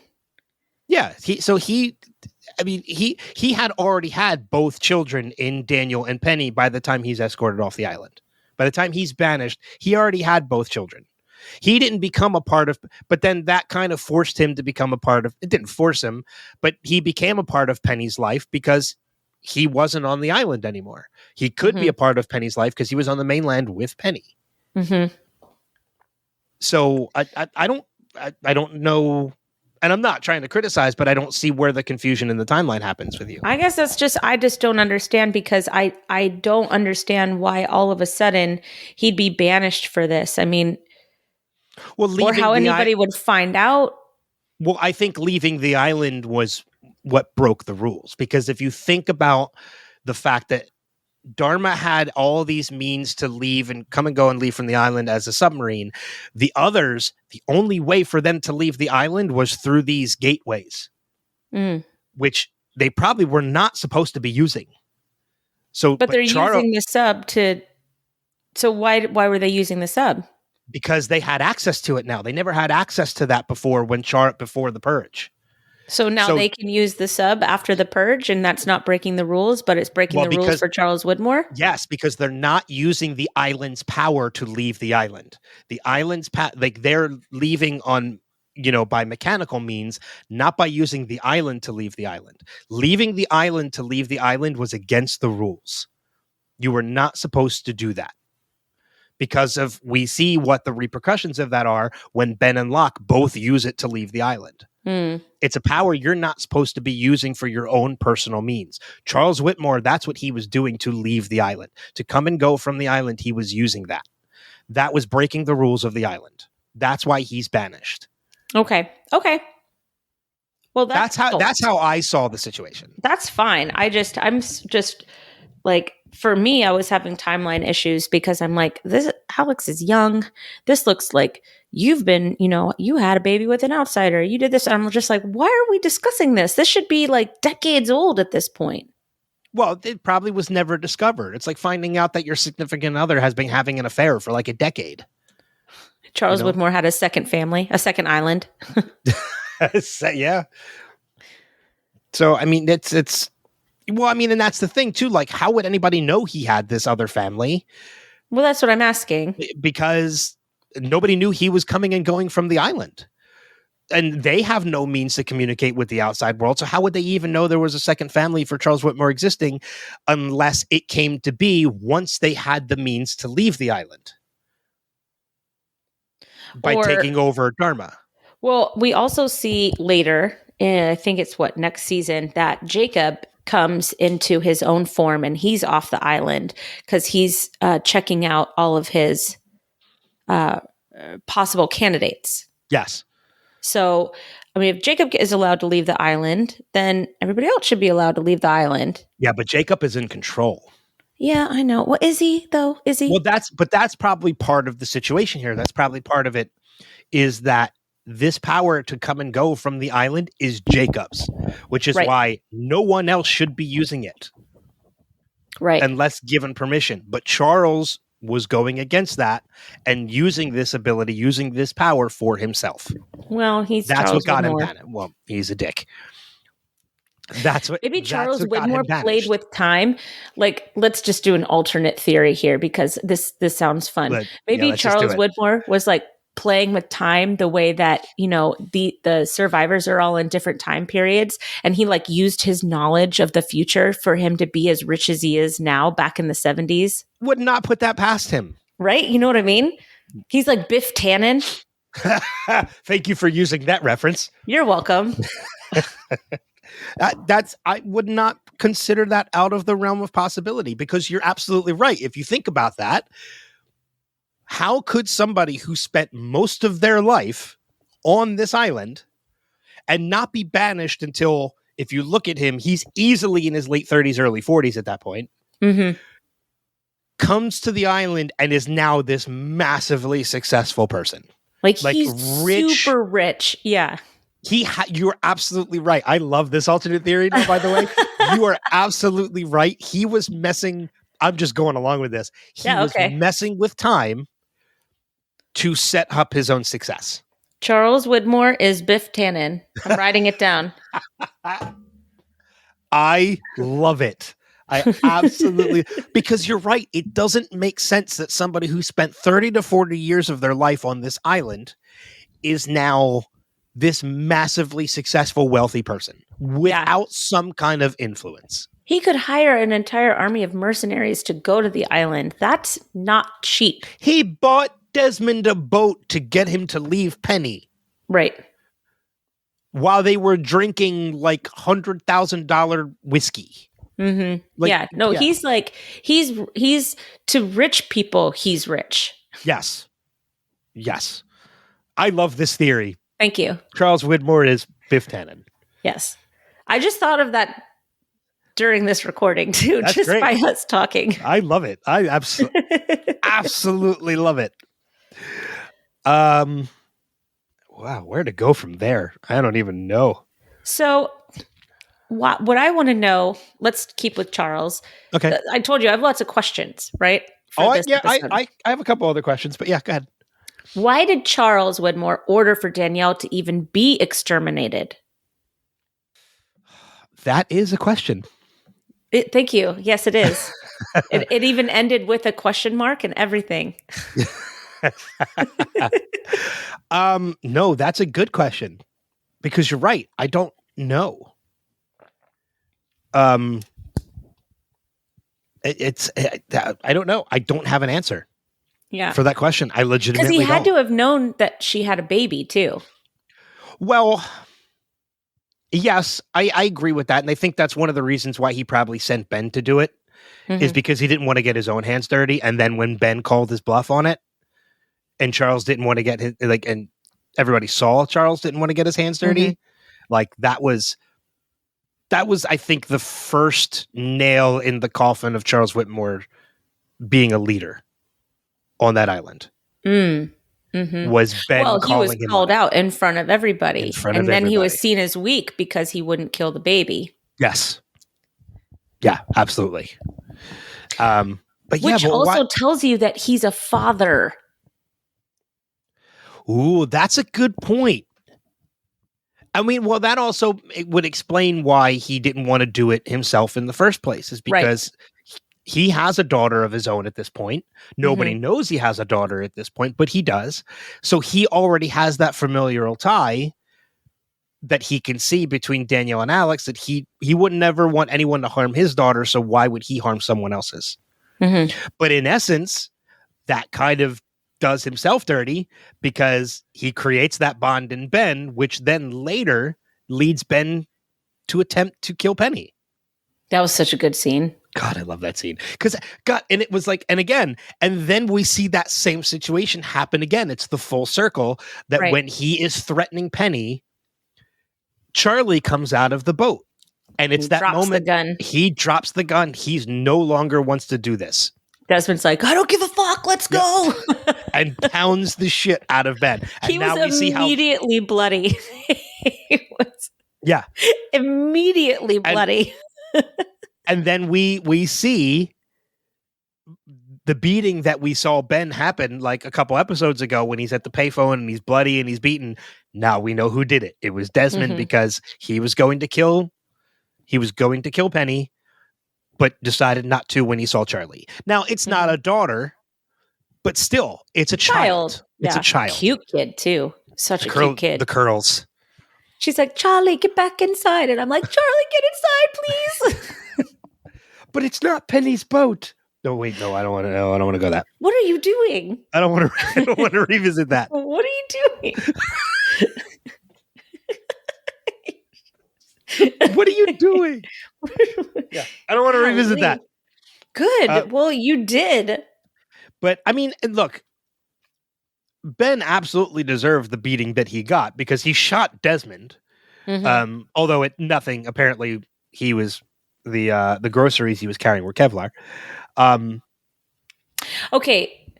Yeah. He had already had both children in Daniel and Penny by the time he's escorted off the island. By the time he's banished, he already had both children. He didn't become a part of, but then that kind of forced him to become a part of, it didn't force him, but he became a part of Penny's life because he wasn't on the island anymore. He could be a part of Penny's life because he was on the mainland with Penny. Mm-hmm. So I don't know. And I'm not trying to criticize, but I don't see where the confusion in the timeline happens with you. I guess I just don't understand because I don't understand why all of a sudden he'd be banished for this. I mean, or how anybody would find out. Well, I think leaving the island was what broke the rules. Because if you think about the fact that Dharma had all these means to leave and come and go and leave from the island as a submarine. The others, the only way for them to leave the island was through these gateways, which they probably were not supposed to be using. But they're using the sub to. So why were they using the sub? Because they had access to it now. They never had access to that before before the purge. So now they can use the sub after the purge, and that's not breaking the rules, but it's breaking the rules for Charles Widmore? Yes, because they're not using the island's power to leave the island. The island's they're leaving on, by mechanical means, not by using the island to leave the island. Leaving the island to leave the island was against the rules. You were not supposed to do that. Because we see what the repercussions of that are when Ben and Locke both use it to leave the island. It's a power you're not supposed to be using for your own personal means. Charles Widmore, that's what he was doing to leave the island. To come and go from the island, he was using that. That was breaking the rules of the island. That's why he's banished. Okay. Well, that's how I saw the situation. That's fine. I'm just like, for me, I was having timeline issues because I'm like, Alex is young. This looks like you've been, you had a baby with an outsider. You did this. And I'm just like, why are we discussing this? This should be like decades old at this point. Well, it probably was never discovered. It's like finding out that your significant other has been having an affair for like a decade. Charles Widmore had a second family, a second island. Yeah. So, I mean, it's. Well, I mean, and that's the thing, too. Like, how would anybody know he had this other family? Well, that's what I'm asking. Because nobody knew he was coming and going from the island. And they have no means to communicate with the outside world. So how would they even know there was a second family for Charles Widmore existing unless it came to be once they had the means to leave the island? By taking over Dharma. Well, we also see later, I think it's next season, that Jacob comes into his own form and he's off the island because he's checking out all of his possible candidates. Yes. So, I mean, if Jacob is allowed to leave the island, then everybody else should be allowed to leave the island. Yeah, but Jacob is in control. Yeah, I know. Well, is he though? Is he? Well, that's probably part of the situation here. That's probably part of it, is that this power to come and go from the island is Jacob's, which is why no one else should be using it. Right. Unless given permission. But Charles was going against that and using this ability, using this power for himself. Well, that's Charles what got Widmore. him banned. Well, he's a dick. That's what maybe Charles Widmore played with time. Like, let's just do an alternate theory here because this sounds fun. Maybe Charles Widmore was like playing with time the way that, the survivors are all in different time periods. And he like used his knowledge of the future for him to be as rich as he is now back in the 70s. Would not put that past him. Right? You know what I mean? He's like Biff Tannen. Thank you for using that reference. You're welcome. I would not consider that out of the realm of possibility because you're absolutely right. If you think about that, how could somebody who spent most of their life on this island and not be banished until, if you look at him, he's easily in his late 30s, early 40s at that point, comes to the island and is now this massively successful person. Like he's rich, super rich. Yeah. You're absolutely right. I love this alternate theory, by the way. You are absolutely right. He was messing. I'm just going along with this. He was messing with time to set up his own success. Charles Widmore is Biff Tannen. I'm writing it down. I love it. I absolutely, because you're right. It doesn't make sense that somebody who spent 30 to 40 years of their life on this island is now this massively successful, wealthy person without some kind of influence. He could hire an entire army of mercenaries to go to the island. That's not cheap. He bought Desmond a boat to get him to leave Penny. Right. While they were drinking like $100,000 whiskey. Mm-hmm. He's like, he's to rich people, he's rich. Yes. I love this theory. Thank you. Charles Widmore is Biff Tannen. Yes. I just thought of that during this recording too. That's just great. By us talking. I love it. I absolutely love it. Wow, where to go from there? I don't even know. So what I want to know, let's keep with Charles. Okay. I told you I have lots of questions, right? I have a couple other questions, but yeah, go ahead. Why did Charles Widmore order for Danielle to even be exterminated? That is a question. Thank you. Yes, it is. It even ended with a question mark and everything. No, that's a good question, because you're right. I don't know. I don't know. I don't have an answer. Yeah. For that question. I legitimately because he had don't. to have known that she had a baby too. Well, yes, I agree with that. And I think that's one of the reasons why he probably sent Ben to do it, is because he didn't want to get his own hands dirty. And then when Ben called his bluff on it, and Charles didn't want to get his, and everybody saw Charles didn't want to get his hands dirty, like that was, I think, the first nail in the coffin of Charles Widmore being a leader on that island. Was Ben he was called out in front of everybody. Then he was seen as weak because he wouldn't kill the baby. Yes. Yeah, absolutely. Which also tells you that he's a father. Ooh, that's a good point. I mean, well, that also would explain why he didn't want to do it himself in the first place, is because he has a daughter of his own at this point. Nobody knows he has a daughter at this point, but he does. So he already has that familial tie that he can see between Danielle and Alex, that he would never want anyone to harm his daughter. So why would he harm someone else's? But in essence, that kind of does himself dirty, because he creates that bond in Ben, which then later leads Ben to attempt to kill Penny. That was such a good scene. God, I love that scene. And it was like, and again, and then we see that same situation happen again. It's the full circle that when he is threatening Penny, Charlie comes out of the boat. And it's that moment he drops the gun. He's no longer wants to do this. Desmond's like, I don't give a fuck. Let's go. And pounds the shit out of Ben. And he was immediately bloody. He was immediately bloody. And then we see the beating that we saw Ben happen like a couple episodes ago when he's at the payphone and he's bloody and he's beaten. Now we know who did it. It was Desmond, because he was going to kill Penny, but decided not to when he saw Charlie. Now, it's not a daughter, but still, it's a child. It's a child. Cute kid, too. Such a cute kid. The curls. She's like, Charlie, get back inside. And I'm like, Charlie, get inside, please. But it's not Penny's boat. No, wait, no, I don't want to. No, I don't want to go that. What are you doing? I don't want to revisit that. What are you doing? What are you doing? Yeah, I don't want to revisit that. Good. Well, you did. But I mean, look, Ben absolutely deserved the beating that he got, because he shot Desmond. Although nothing. Apparently, he was the groceries he was carrying were Kevlar. Okay.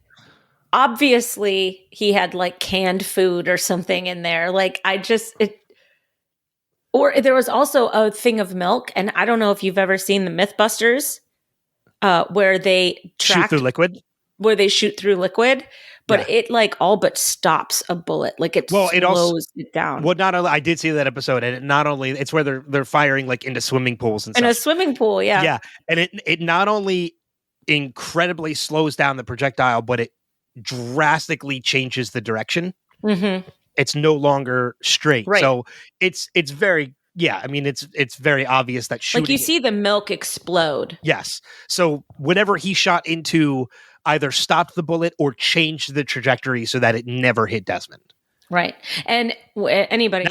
Obviously, he had like canned food or something in there. Like or there was also a thing of milk, and I don't know if you've ever seen the Mythbusters, where they shoot through liquid. Where they shoot through liquid, but it like all but stops a bullet. Like it slows it down. Well, not only I did see that episode, and it's where they're firing like into swimming pools and stuff. In a swimming pool, yeah. Yeah, and it not only incredibly slows down the projectile, but it drastically changes the direction. It's no longer straight. Right. So it's very, I mean, it's very obvious that shooting. Like you see the milk explode. Yes. So whatever he shot into either stopped the bullet or changed the trajectory so that it never hit Desmond. Right. And anybody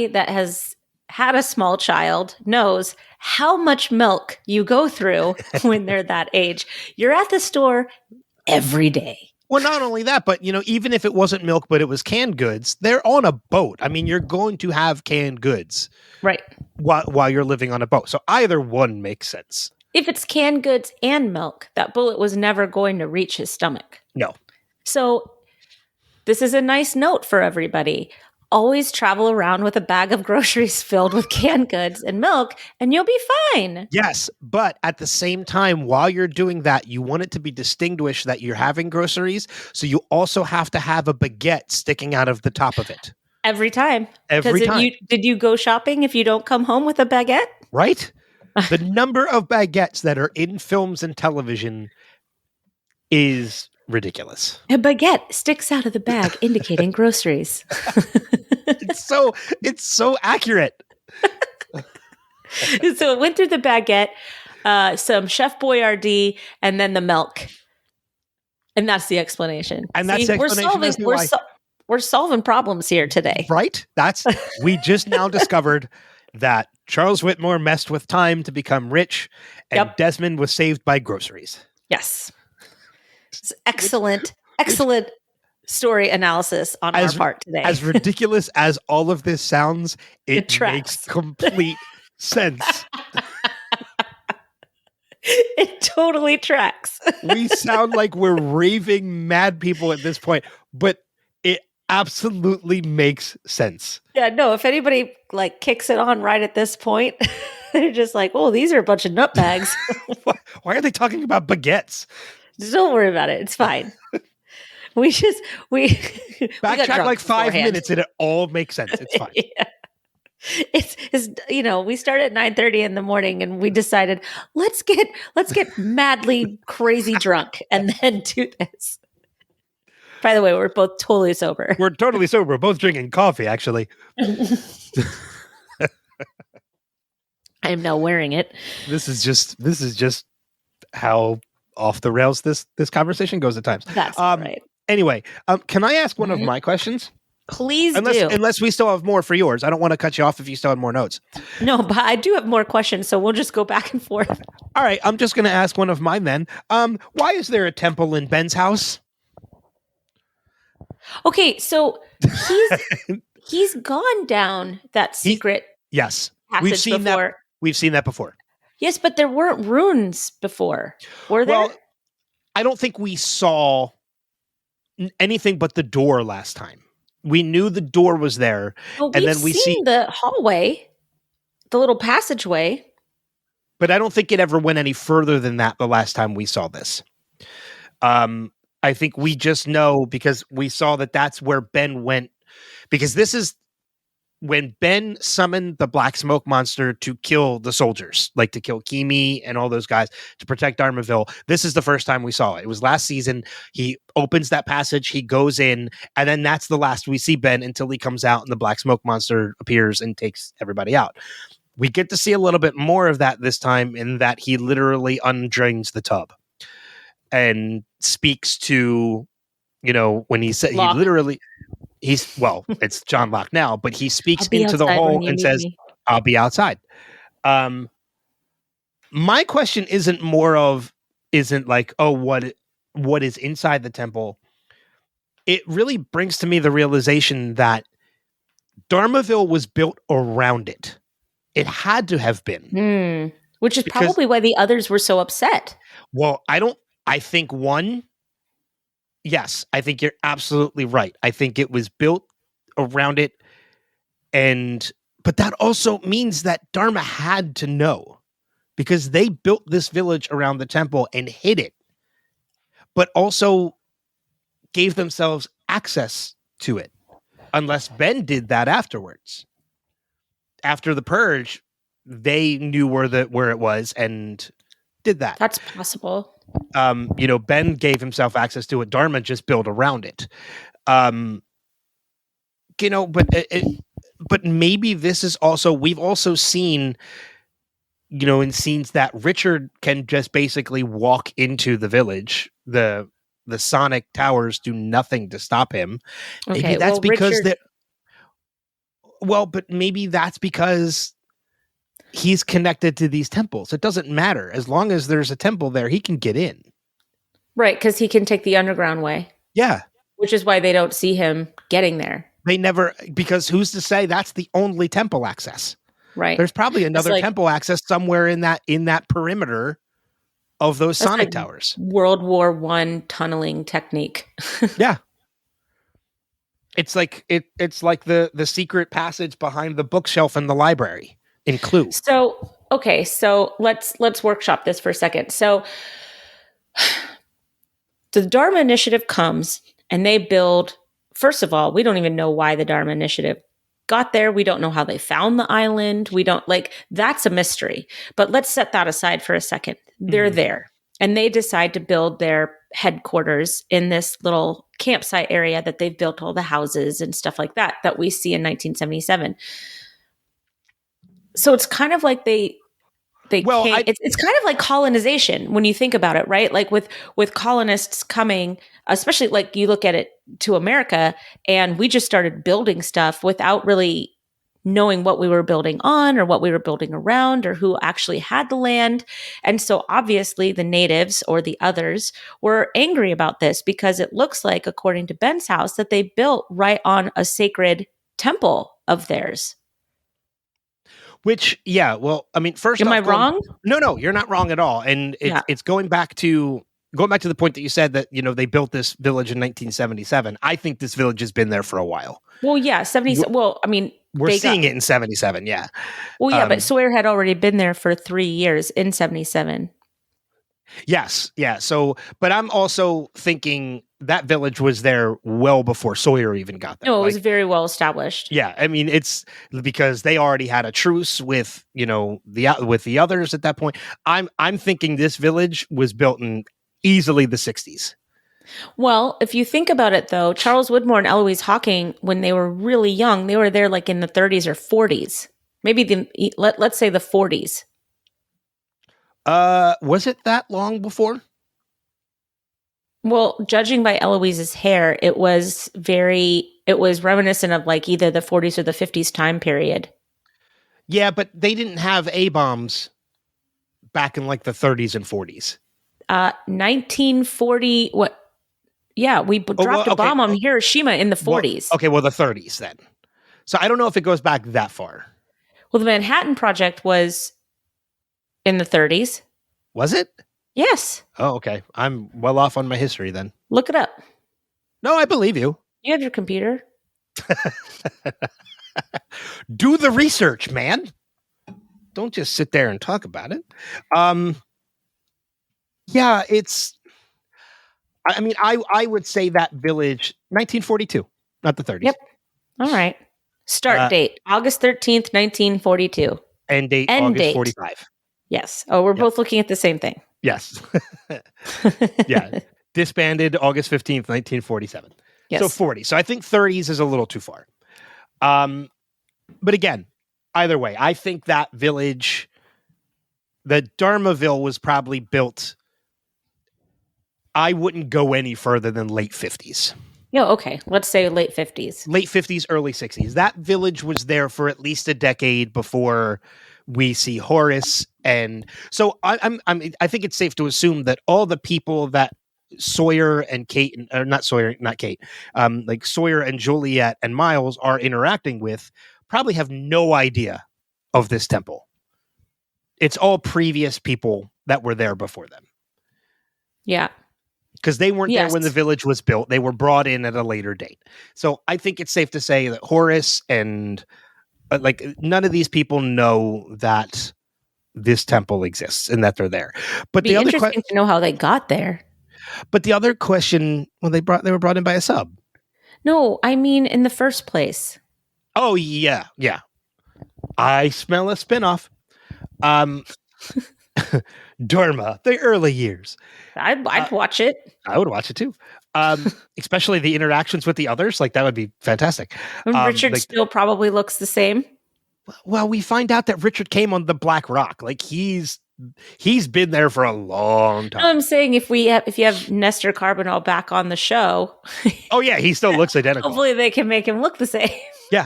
that has had a small child knows how much milk you go through when they're that age. You're at the store every day. Well, not only that, but, even if it wasn't milk, but it was canned goods, they're on a boat. I mean, you're going to have canned goods. Right. While you're living on a boat. So either one makes sense. If it's canned goods and milk, that bullet was never going to reach his stomach. No. So this is a nice note for everybody. always travel around with a bag of groceries filled with canned goods and milk, and you'll be fine. Yes, but at the same time, while you're doing that, you want it to be distinguished that you're having groceries, so you also have to have a baguette sticking out of the top of it. Every time. Every time. Did you go shopping if you don't come home with a baguette? Right? The number of baguettes that are in films and television is ridiculous. A baguette sticks out of the bag, indicating groceries. It's so accurate. So it went through the baguette, some Chef Boyardee, and then the milk. And that's the explanation. And that's the explanation. We're solving problems here today. Right? We just now discovered that Charles Whitmore messed with time to become rich, and Desmond was saved by groceries. Yes. It's excellent story analysis on our part today. As ridiculous as all of this sounds, it makes complete sense. It totally tracks. We sound like we're raving mad people at this point, but it absolutely makes sense. Yeah, no, if anybody like kicks it on right at this point, they're just like, oh, these are a bunch of nutbags. Why are they talking about baguettes? Don't worry about it. It's fine. we backtrack like 5 minutes and it all makes sense. It's fine. Yeah. It's we started at 9:30 in the morning and we decided let's get madly crazy drunk and then do this. By the way, we're both totally sober. We're totally sober. We're both drinking coffee, actually. I am now wearing it. This is just how off the rails this conversation goes at times. That's right. Anyway, can I ask one of my questions? Please do. Unless we still have more for yours. I don't want to cut you off if you still have more notes. No, but I do have more questions, so we'll just go back and forth. All right, I'm just going to ask one of mine then. Why is there a temple in Ben's house? Okay, so he's gone down that secret. Yes, we've seen before. that. We've seen that before. Yes, but there weren't runes before, were there? Well, I don't think we saw anything but the door last time. We knew the door was there, and then we see the hallway, the little passageway. But I don't think it ever went any further than that the last time we saw this. I think we just know because we saw that that's where Ben went, because this is when Ben summoned the black smoke monster to kill the soldiers, like to kill Kimi and all those guys to protect Dharmaville. This is the first time we saw it. It was last season. He opens that passage, he goes in, and then that's the last we see Ben until he comes out and the black smoke monster appears and takes everybody out. We get to see a little bit more of that this time in that he literally undrains the tub and speaks to, when he said Locke. It's John Locke now, but he speaks into the hole and says, I'll be outside. My question isn't like, oh, what is inside the temple? It really brings to me the realization that Dharmaville was built around it. It had to have been. Which is probably why the others were so upset. Well, I think yes, I think you're absolutely right. I think it was built around it. But that also means that Dharma had to know, because they built this village around the temple and hid it, but also gave themselves access to it, unless Ben did that afterwards. After the purge, they knew where it was and did that. That's possible. Ben gave himself access to it. Dharma just built around it. But maybe this is also, we've also seen, in scenes that Richard can just basically walk into the village. The Sonic towers do nothing to stop him. Okay, maybe that's because but maybe that's because he's connected to these temples. It doesn't matter. As long as there's a temple there, he can get in. Right, because he can take the underground way. Yeah. Which is why they don't see him getting there. Because who's to say that's the only temple access? Right. There's probably another temple access somewhere in that perimeter of those Sonic towers. World War I tunneling technique. Yeah. It's like it's like the secret passage behind the bookshelf in the library in Clue. So okay, so let's workshop this for a second. So the Dharma Initiative comes and they build. First of all, we don't even know why the Dharma Initiative got there. We don't know how they found the island. We don't that's a mystery. But let's set that aside for a second. They're there and they decide to build their headquarters in this little campsite area that they've built all the houses and stuff like that we see in 1977. So it's kind of like it's kind of like colonization when you think about it, right? Like with colonists coming, especially like you look at it to America, and we just started building stuff without really knowing what we were building on or what we were building around or who actually had the land. And so obviously the natives or the others were angry about this because it looks like, according to Ben's house, that they built right on a sacred temple of theirs. Which, yeah, well, I mean, first am I wrong? No, you're not wrong at all. And it's going back to the point that you said that, they built this village in 1977. I think this village has been there for a while. Well, yeah, 70. Well, I mean, we're seeing it in 77. Yeah. Well, yeah, but Sawyer had already been there for 3 years in 77. Yes. Yeah. So, but I'm also thinking that village was there well before Sawyer even got there. No, it was very well established. Yeah. I mean, it's because they already had a truce with, with the others at that point. I'm thinking this village was built in easily the 60s. Well, if you think about it, though, Charles Widmore and Eloise Hawking, when they were really young, they were there like in the 30s or 40s, maybe let's say the 40s. Was it that long before? Well, judging by Eloise's hair, it was reminiscent of like either the 40s or the 50s time period. Yeah, but they didn't have A-bombs back in like the 30s and 40s. 1940, what? Yeah, we dropped a bomb on Hiroshima in the 40s. Well, the 30s then. So I don't know if it goes back that far. Well, the Manhattan Project was in the 30s. Was it? Yes. Oh, okay. I'm well off on my history then. Look it up. No, I believe you. You have your computer. Do the research, man. Don't just sit there and talk about it. Yeah, I would say that village, 1942, not the 30s. Yep. All right. Start date, August 13th, 1942. End date, August 45. Yes. Oh, we're both looking at the same thing. Yes. Yeah. Disbanded August 15th, 1947. Yes. So 40. So I think 30s is a little too far. But again, either way, I think that village, the Dharmaville, was probably built, I wouldn't go any further than late 50s. Yeah, okay. Let's say late 50s. Late 50s, early 60s. That village was there for at least a decade before we see Horace. And so I think it's safe to assume that all the people that Sawyer and Kate, or not Sawyer, not Kate, like Sawyer and Juliet and Miles are interacting with probably have no idea of this temple. It's all previous people that were there before them. Yeah. Because they weren't there when the village was built. They were brought in at a later date. So I think it's safe to say that Horace and none of these people know that this temple exists and that they're there. But it'd be interesting to know how they got there. But the other question, well, they were brought in by a sub. No, I mean in the first place. Oh yeah. I smell a spinoff. Dharma, the early years. I'd watch it. I would watch it too. Especially the interactions with the others. Like that would be fantastic. Richard still probably looks the same. Well, we find out that Richard came on the Black Rock. Like he's been there for a long time. No, I'm saying if you have Nestor Carbonell back on the show. Oh yeah, he still looks identical. Hopefully they can make him look the same. Yeah,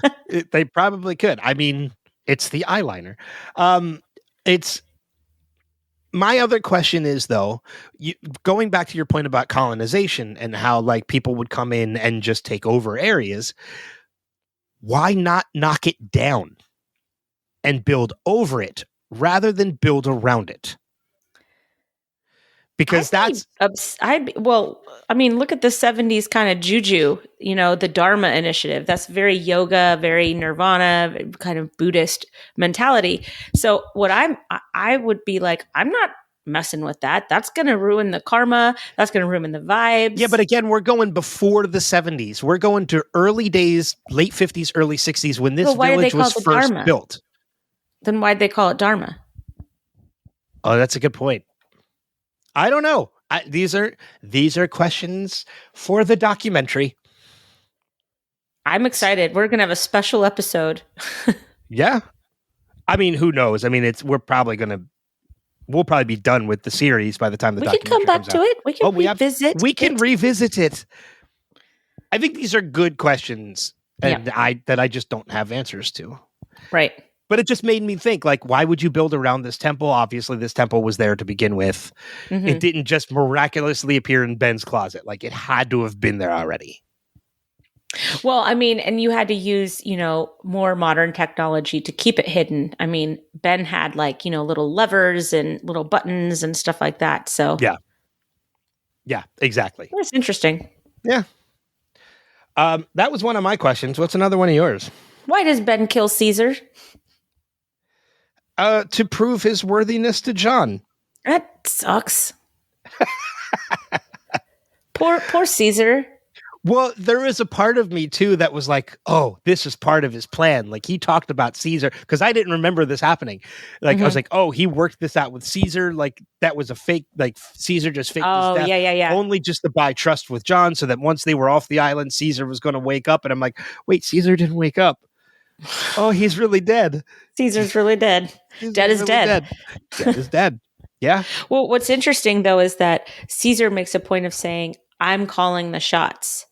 they probably could. I mean, it's the eyeliner. It's my other question is though, going back to your point about colonization and how like people would come in and just take over areas. Why not knock it down and build over it rather than build around it? because well, I mean, look at the 70s kind of juju, the Dharma initiative. That's very yoga, very nirvana, kind of Buddhist mentality. So I would be like, I'm not messing with that. That's going to ruin the karma. That's going to ruin the vibes. Yeah, but again, we're going before the 70s. We're going to early days, late 50s, early 60s, when this village was first built. Then why'd they call it Dharma? Oh, that's a good point. I don't know. These are questions for the documentary. I'm excited. We're gonna have a special episode. Yeah, I mean, who knows? I mean, we'll probably be done with the series by the time the documentary comes out. We can come back to it. We can revisit. We can revisit it. I think these are good questions, and I just don't have answers to. Right. But it just made me think, like, why would you build around this temple? Obviously, this temple was there to begin with. Mm-hmm. It didn't just miraculously appear in Ben's closet. Like, it had to have been there already. Well, I mean, and you had to use, more modern technology to keep it hidden. I mean, Ben had little levers and little buttons and stuff like that. So yeah, exactly. That's interesting. Yeah. That was one of my questions. What's another one of yours? Why does Ben kill Caesar? To prove his worthiness to John. That sucks. Poor Caesar. Well, there is a part of me too that was like, oh, this is part of his plan. Like, he talked about Caesar, because I didn't remember this happening. Like, I was like, oh, he worked this out with Caesar. Like, that was a fake, like, Caesar just faked his death. Yeah. Only just to buy trust with John, so that once they were off the island, Caesar was going to wake up. And I'm like, wait, Caesar didn't wake up. Oh, he's really dead. Caesar's really dead. Dead is dead. Dead is dead. Yeah. Well, what's interesting, though, is that Caesar makes a point of saying, I'm calling the shots.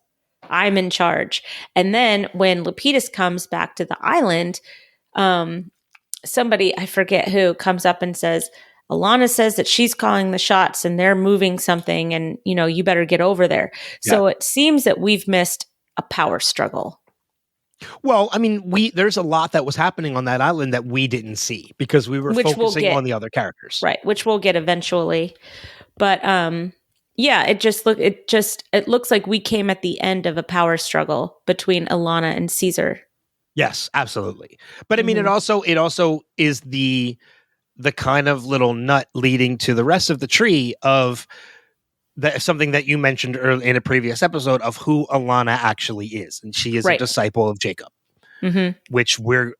I'm in charge. And then when Lepidus comes back to the island, somebody, I forget who, comes up and says, Alana says that she's calling the shots and they're moving something, and, you better get over there. Yeah. So it seems that we've missed a power struggle. Well, I mean, there's a lot that was happening on that island that we didn't see because we were focusing on the other characters. Right, which we'll get eventually. But yeah, it looks like we came at the end of a power struggle between Alana and Caesar. Yes, absolutely. But I mean, it also is the kind of little nut leading to the rest of the tree of something that you mentioned earlier in a previous episode of who Alana actually is. And she is a disciple of Jacob, which we're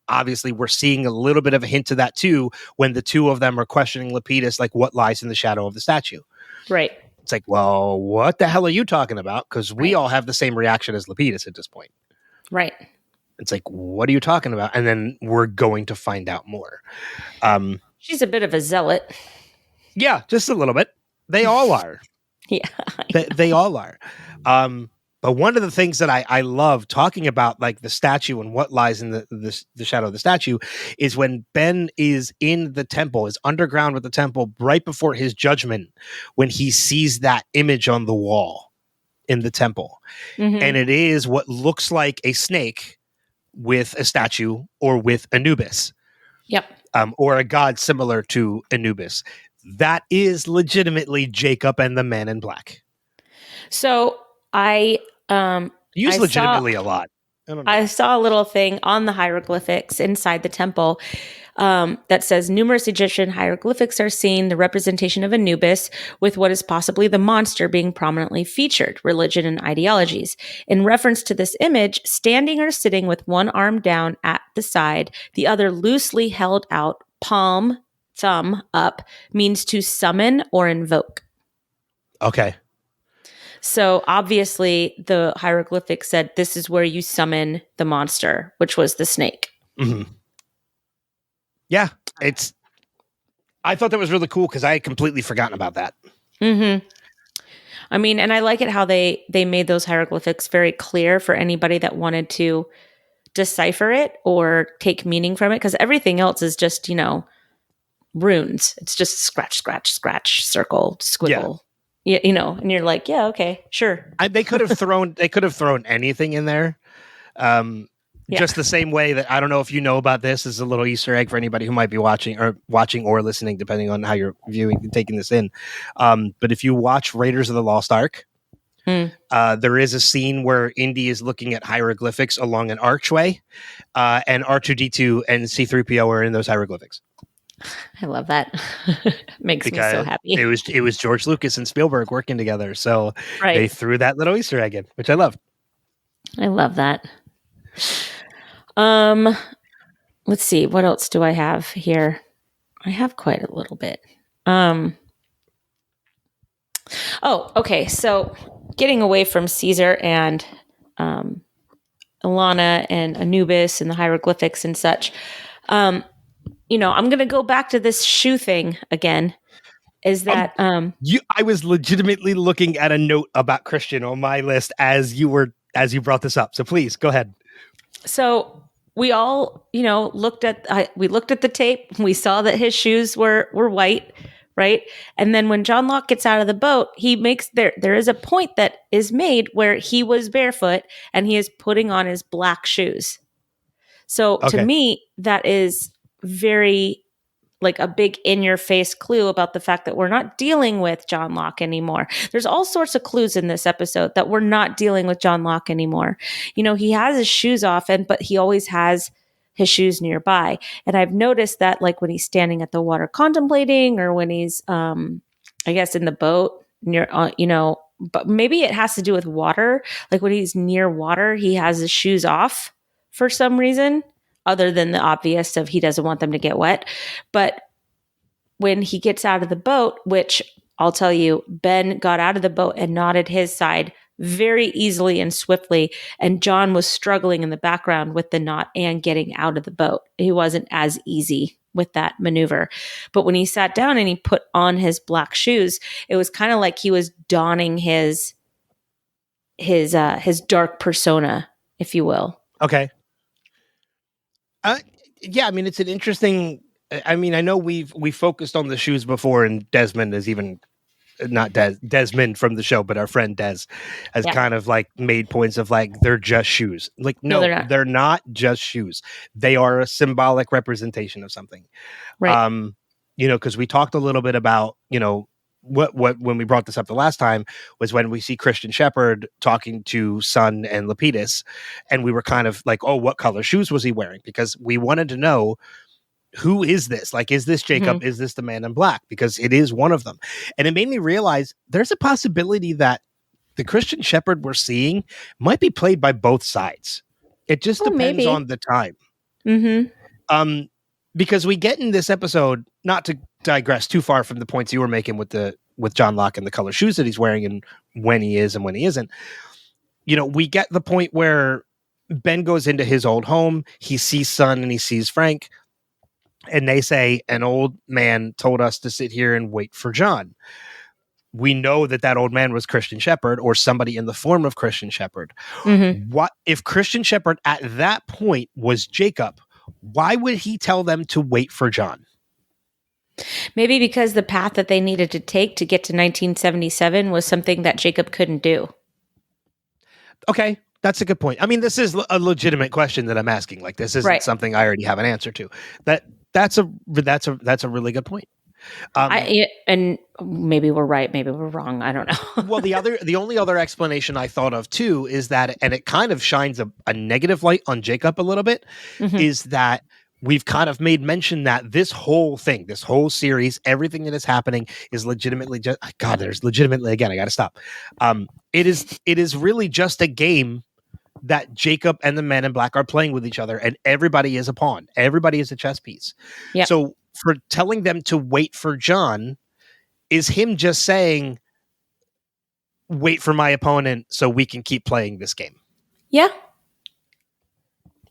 seeing a little bit of a hint of that too, when the two of them are questioning Lepidus, like, what lies in the shadow of the statue. Right. It's like, well, what the hell are you talking about? Because we all have the same reaction as Lepidus at this point. Right. It's like, what are you talking about? And then we're going to find out more. She's a bit of a zealot. Yeah, just a little bit. They all are. Yeah, they all are. But one of the things that I love talking about, like the statue and what lies in the shadow of the statue, is when Ben is in the temple, is underground with the temple, right before his judgment, when he sees that image on the wall in the temple. And it is what looks like a snake with a statue or with Anubis. Yep. Or a god similar to Anubis. That is legitimately Jacob and the Man in Black. So I use legitimately a lot. I saw a little thing on the hieroglyphics inside the temple that says numerous Egyptian hieroglyphics are seen, the representation of Anubis with what is possibly the monster being prominently featured, religion and ideologies. In reference to this image, standing or sitting with one arm down at the side, the other loosely held out, palm, thumb up, means to summon or invoke. Okay. So obviously the hieroglyphic said this is where you summon the monster, which was the snake. Mm-hmm. Yeah, I thought that was really cool because I had completely forgotten about that. Mm-hmm. I mean, and I like it how they made those hieroglyphics very clear for anybody that wanted to decipher it or take meaning from it, because everything else is just, runes. It's just scratch, scratch, scratch, circle, squiggle. Yeah. And you're like, yeah, okay, sure. They could have thrown anything in there. Just the same way that I don't know if you know about this. This is a little Easter egg for anybody who might be watching or listening, depending on how you're viewing and taking this in. But if you watch Raiders of the Lost Ark, there is a scene where Indy is looking at hieroglyphics along an archway, and R2D2 and C3PO are in those hieroglyphics. I love that. Makes me so happy. It was George Lucas and Spielberg working together, so they threw that little Easter egg in, which I love. I love that. Let's see, what else do I have here? I have quite a little bit. Okay. So getting away from Caesar and Ilana and Anubis and the hieroglyphics and such, I'm going to go back to this shoe thing again. Is that I was legitimately looking at a note about Christian on my list as you brought this up. So please go ahead. So we all, looked at the tape. We saw that his shoes were white, right? And then when John Locke gets out of the boat, he makes there is a point that is made where he was barefoot and he is putting on his black shoes. So to me, that is very like a big in-your-face clue about the fact that we're not dealing with John Locke anymore. There's all sorts of clues in this episode that we're not dealing with John Locke anymore. He has his shoes off, but he always has his shoes nearby. And I've noticed that like when he's standing at the water contemplating, or when he's, I guess, in the boat near, but maybe it has to do with water. Like when he's near water, he has his shoes off for some reason, other than the obvious of he doesn't want them to get wet. But when he gets out of the boat, which I'll tell you, Ben got out of the boat and nodded his side very easily and swiftly. And John was struggling in the background with the knot and getting out of the boat. He wasn't as easy with that maneuver. But when he sat down and he put on his black shoes, it was kind of like he was donning his dark persona, if you will. Okay. Yeah, I mean, it's an interesting. I mean, I know we focused on the shoes before, and Desmond is even not Desmond from the show, but our friend Des has kind of like made points of like they're just shoes. Like no, they're not just shoes. They are a symbolic representation of something. Right. Because we talked a little bit about what when we brought this up the last time was when we see Christian Shepherd talking to Sun and Lapidus, and we were kind of like, oh, what color shoes was he wearing? Because we wanted to know, who is this? Like, is this Jacob? Mm-hmm. Is this the man in black? Because it is one of them. And it made me realize there's a possibility that the Christian Shepherd we're seeing might be played by both sides. It just depends on the time. Mm-hmm. Because we get in this episode, not to digress too far from the points you were making with John Locke and the color shoes that he's wearing and when he is and when he isn't. We get the point where Ben goes into his old home. He sees Sun and he sees Frank. And they say, an old man told us to sit here and wait for John. We know that old man was Christian Shepherd or somebody in the form of Christian Shepherd. Mm-hmm. What if Christian Shepherd at that point was Jacob? Why would he tell them to wait for John? Maybe because the path that they needed to take to get to 1977 was something that Jacob couldn't do. Okay. That's a good point. I mean, this is a legitimate question that I'm asking. Like, this isn't something I already have an answer to. That's a really good point. And maybe we're right, maybe we're wrong. I don't know. Well, the only other explanation I thought of too is that, and it kind of shines a negative light on Jacob a little bit, is that we've kind of made mention that this whole thing, this whole series, everything that is happening is legitimately just, God, there's legitimately, again, I got to stop. It is really just a game that Jacob and the Men in Black are playing with each other, and everybody is a pawn. Everybody is a chess piece. Yep. So for telling them to wait for John is him just saying, wait for my opponent so we can keep playing this game. Yeah.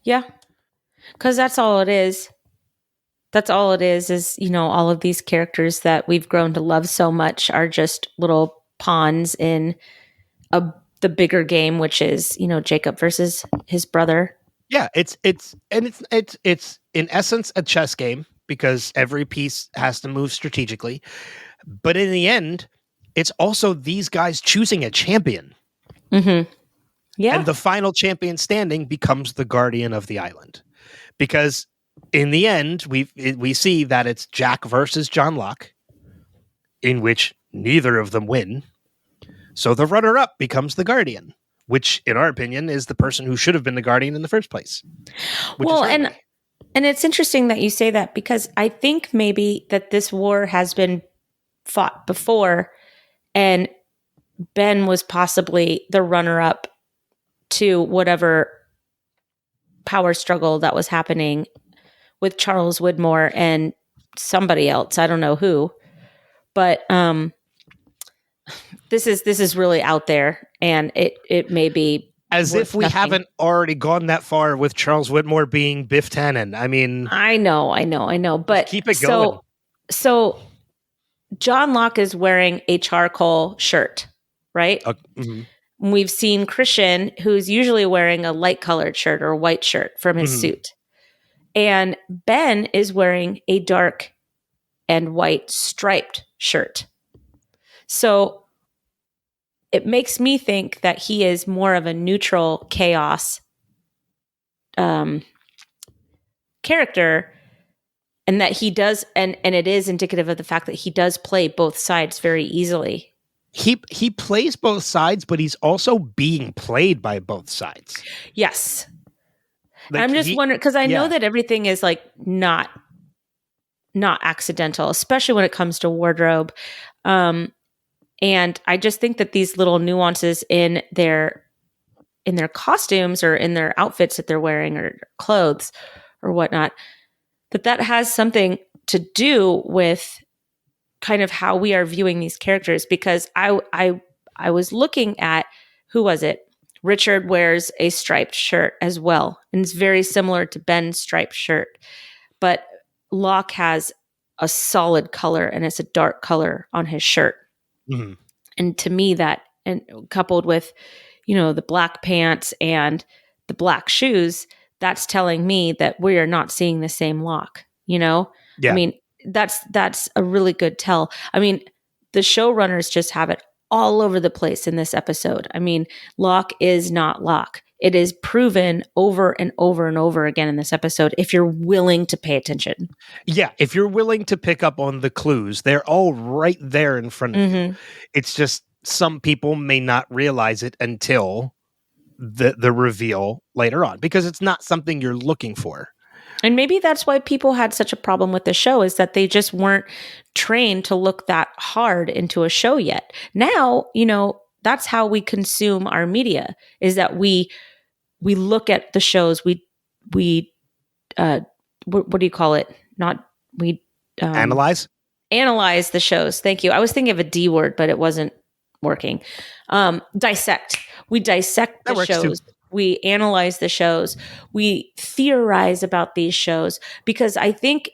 Yeah. Because that's all it is. That's all it is, all of these characters that we've grown to love so much are just little pawns in the bigger game, which is, Jacob versus his brother. Yeah, it's in essence a chess game because every piece has to move strategically. But in the end, it's also these guys choosing a champion. Mm-hmm. Yeah. And the final champion standing becomes the guardian of the island. Because in the end, we see that it's Jack versus John Locke, in which neither of them win. So the runner-up becomes the guardian, which, in our opinion, is the person who should have been the guardian in the first place. Well, and it's interesting that you say that, because I think maybe that this war has been fought before, and Ben was possibly the runner-up to whatever power struggle that was happening with Charles Widmore and somebody else. I don't know who, but this is really out there, and it may be as if we haven't already gone that far with Charles Widmore being Biff Tannen. I mean, I know, but keep it going. So John Locke is wearing a charcoal shirt, right? Mm-hmm. We've seen Christian, who's usually wearing a light colored shirt or a white shirt from his suit. And Ben is wearing a dark and white striped shirt. So it makes me think that he is more of a neutral chaos character, and that he does, and it is indicative of the fact that he does play both sides very easily. He plays both sides, but he's also being played by both sides. Yes. Like I'm just wondering, because I know that everything is like not accidental, especially when it comes to wardrobe. And I just think that these little nuances in their costumes or in their outfits that they're wearing or clothes or whatnot, that has something to do with kind of how we are viewing these characters. Because I was looking at, who was it? Richard wears a striped shirt as well, and it's very similar to Ben's striped shirt. But Locke has a solid color, and it's a dark color on his shirt. Mm-hmm. And to me, that, and coupled with, the black pants and the black shoes, that's telling me that we are not seeing the same Locke. Yeah. I mean, that's a really good tell. I mean, the showrunners just have it all over the place in this episode. I mean, Locke is not Locke. It is proven over and over and over again in this episode if you're willing to pay attention. Yeah, if you're willing to pick up on the clues, they're all right there in front of you. It's just some people may not realize it until the reveal later on, because it's not something you're looking for. And maybe that's why people had such a problem with the show, is that they just weren't trained to look that hard into a show yet. Now, that's how we consume our media, is that we look at the shows, we what do you call it? Analyze the shows. Thank you. I was thinking of a D word, but it wasn't working. Dissect. We dissect the shows. Too. We analyze the shows. We theorize about these shows, because I think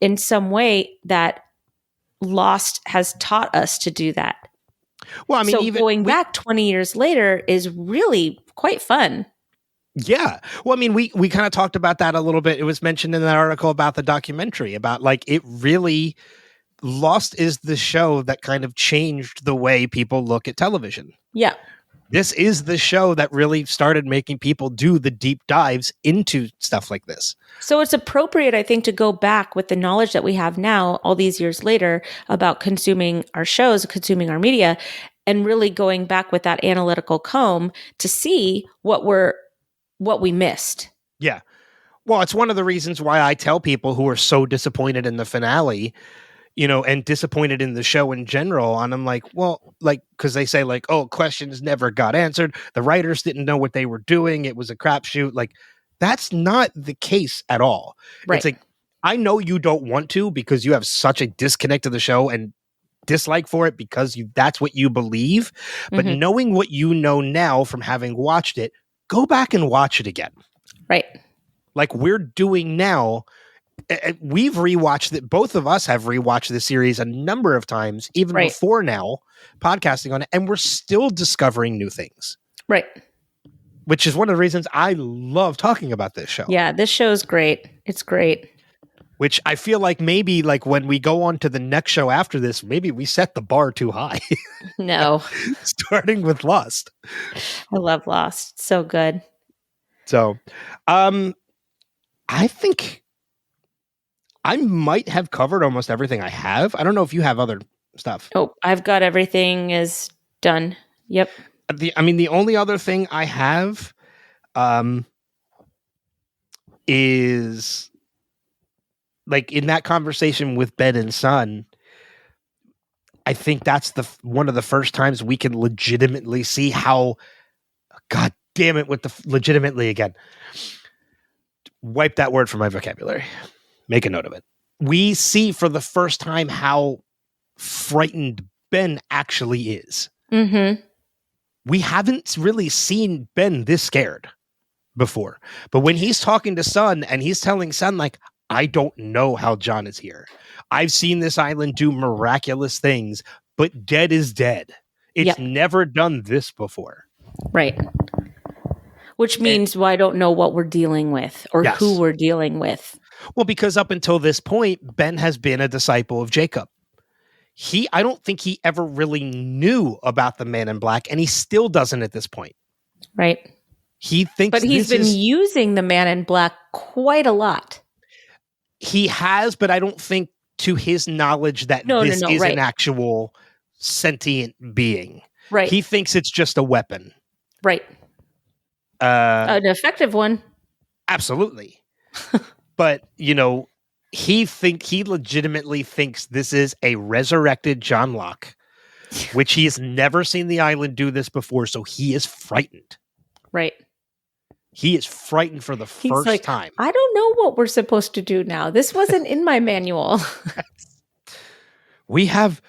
in some way that Lost has taught us to do that. Well, I mean, so going back 20 years later is really quite fun. Yeah. Well, I mean, we kind of talked about that a little bit. It was mentioned in that article about the documentary, about like it really, Lost is the show that kind of changed the way people look at television. Yeah. This is the show that really started making people do the deep dives into stuff like this. So it's appropriate, I think, to go back with the knowledge that we have now, all these years later, about consuming our shows, consuming our media, and really going back with that analytical comb to see what we missed. Yeah. Well, it's one of the reasons why I tell people who are so disappointed in the finale, and disappointed in the show in general. And I'm like, well, like, because they say like, oh, questions never got answered. The writers didn't know what they were doing. It was a crapshoot. Like, that's not the case at all. Right. It's like, I know you don't want to, because you have such a disconnect to the show and dislike for it because that's what you believe. But knowing what you know now from having watched it, go back and watch it again. Right. Like we're doing now. We've rewatched it. Both of us have rewatched the series a number of times, even before now, podcasting on it, and we're still discovering new things. Right. Which is one of the reasons I love talking about this show. Yeah, this show is great. It's great. Which I feel like maybe like when we go on to the next show after this, maybe we set the bar too high. No. Starting with Lost. I love Lost. So good. So, I think I might have covered almost everything I have. I don't know if you have other stuff. Oh, I've got everything is done. Yep. The only other thing I have is like in that conversation with Ben and Son, I think that's one of the first times we can legitimately see how, God damn it, with the legitimately again. Wipe that word from my vocabulary. Make a note of it. We see for the first time how frightened Ben actually is. Mm-hmm. We haven't really seen Ben this scared before. But when he's talking to Son and he's telling Son, like, I don't know how John is here. I've seen this island do miraculous things, but dead is dead. It's never done this before. Right. Which means I don't know what we're dealing with or who we're dealing with. Well, because up until this point, Ben has been a disciple of Jacob. I don't think he ever really knew about the Man in Black, and he still doesn't at this point. Right. He thinks But he's been using the Man in Black quite a lot. He has, but I don't think to his knowledge that this is an actual sentient being. Right. He thinks it's just a weapon. Right. An effective one. Absolutely. But, he legitimately thinks this is a resurrected John Locke, which he has never seen the island do this before, so he is frightened. Right. He is frightened for the first time. I don't know what we're supposed to do now. This wasn't in my manual. We have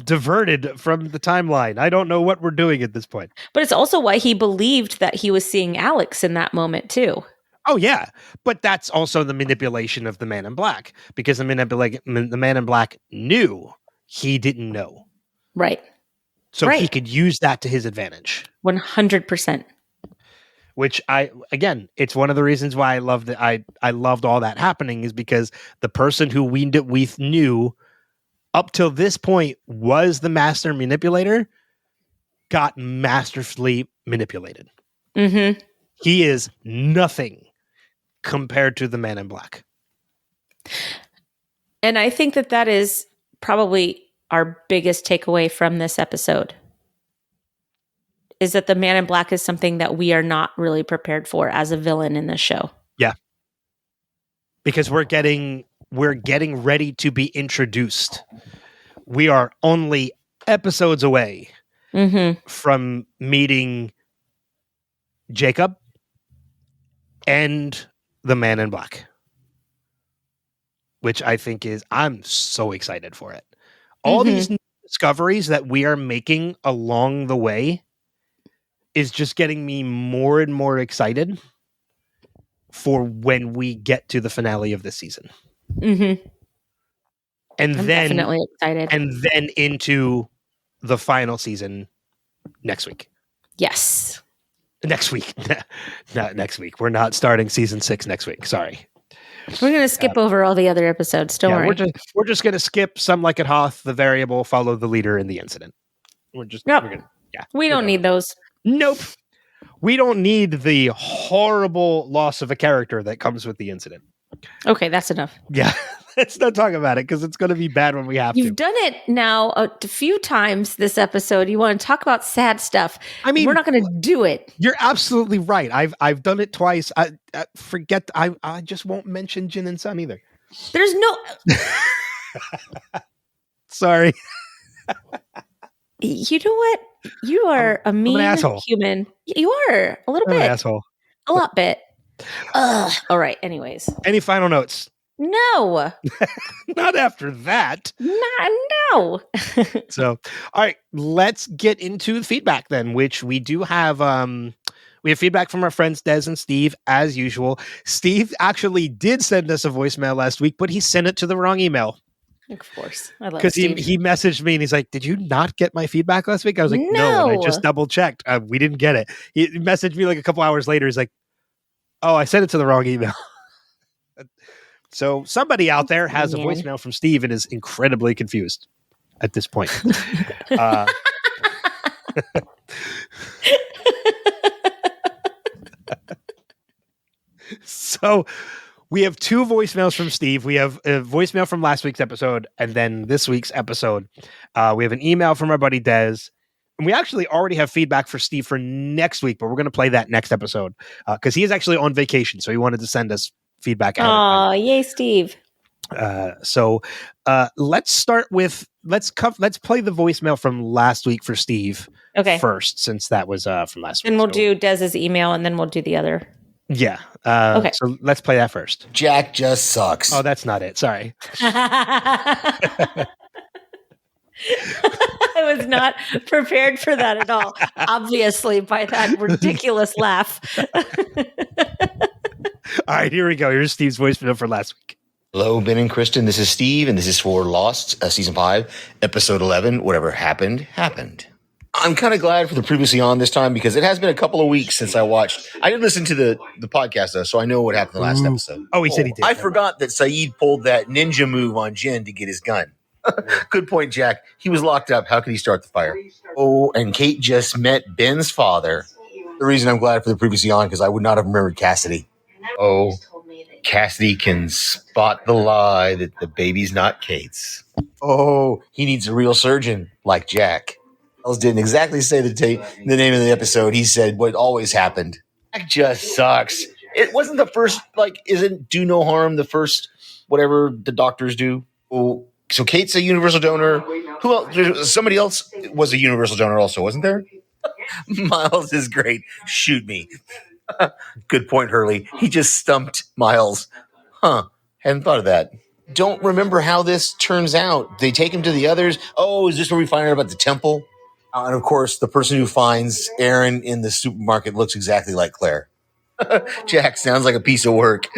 diverted from the timeline. I don't know what we're doing at this point. But it's also why he believed that he was seeing Alex in that moment too. Oh yeah, but that's also the manipulation of the Man in Black, because the Man in Black knew he didn't know. Right. So he could use that to his advantage. 100%. Which it's one of the reasons why I loved that. I loved all that happening is because the person who we knew up till this point was the master manipulator got masterfully manipulated. Mm-hmm. He is nothing compared to the Man in Black. And I think that is probably our biggest takeaway from this episode. Is that the Man in Black is something that we are not really prepared for as a villain in this show. Yeah. Because we're getting ready to be introduced. We are only episodes away from meeting Jacob and the Man in Black. Which I think I'm so excited for it. All these new discoveries that we are making along the way is just getting me more and more excited for when we get to the finale of this season. Mm-hmm. And I'm then definitely excited. And then into the final season next week. Yes. Next week. Not next week. We're not starting season 6 next week. Sorry. We're going to skip over all the other episodes. Don't worry. We're just going to skip Some Like It Hoth, The Variable, Follow the Leader, and The Incident. We don't need those. Nope. We don't need the horrible loss of a character that comes with The Incident. Okay, that's enough. Yeah. Let's not talk about it because it's going to be bad when we have You've done it now a few times this episode. You want to talk about sad stuff. I mean, we're not going to do it. You're absolutely right. I've done it twice. I just won't mention Jin and Sun either. There's no. Sorry. You know what? You are a mean human. You are a little bit. An asshole. A lot bit. Ugh. All right. Anyways. Any final notes? No. Not after that. No. So, all right, let's get into the feedback then, which we do have. We have feedback from our friends Des and Steve, as usual. Steve actually did send us a voicemail last week, but he sent it to the wrong email. Of course. I love Because he messaged me and he's like, did you not get my feedback last week? I was like, no. And I just double checked. We didn't get it. He messaged me like a couple hours later. He's like, oh, I sent it to the wrong email. So somebody out there has a Man. voicemail from Steve and is incredibly confused at this point. So we have two voicemails from Steve. We have a voicemail from last week's episode and then this week's episode. We have an email from our buddy Des. And we actually already have feedback for Steve for next week, but we're going to play that next episode because he is actually on vacation. So he wanted to send us feedback. Oh, yay, Steve. So let's start with let's play the voicemail from last week for Steve first, since that was from last week. And we'll do Dez's email and then we'll do the other. Yeah. Okay. So let's play that first. Jack just sucks. Oh, that's not it. Sorry. I was not prepared for that at all. Obviously, by that ridiculous laugh. All right, here we go. Here's Steve's voicemail for last week. Hello, Ben and Kristin. This is Steve, and this is for Lost, Season 5, Episode 11, Whatever Happened, Happened. I'm kind of glad for the previously on this time because it has been a couple of weeks since I watched. I did listen to the podcast, though, so I know what happened in the last episode. Oh, he said he did. I forgot that Saeed pulled that ninja move on Jin to get his gun. Good point, Jack. He was locked up. How could he start the fire? Oh, and Kate just met Ben's father. The reason I'm glad for the previously on because I would not have remembered Cassidy. Oh, Cassidy can spot the lie that the baby's not Kate's. Oh, he needs a real surgeon like Jack. Miles didn't exactly say the name of the episode. He said what always happened. Jack just sucks. It wasn't the first, isn't do no harm the first whatever the doctors do? Oh, so Kate's a universal donor. Who else? Somebody else was a universal donor also, wasn't there? Miles is great. Shoot me. Good point, Hurley. He just stumped Miles. Huh. Hadn't thought of that. Don't remember how this turns out. They take him to the others. Oh, is this where we find out about the temple? And of course, the person who finds Aaron in the supermarket looks exactly like Claire. Jack sounds like a piece of work.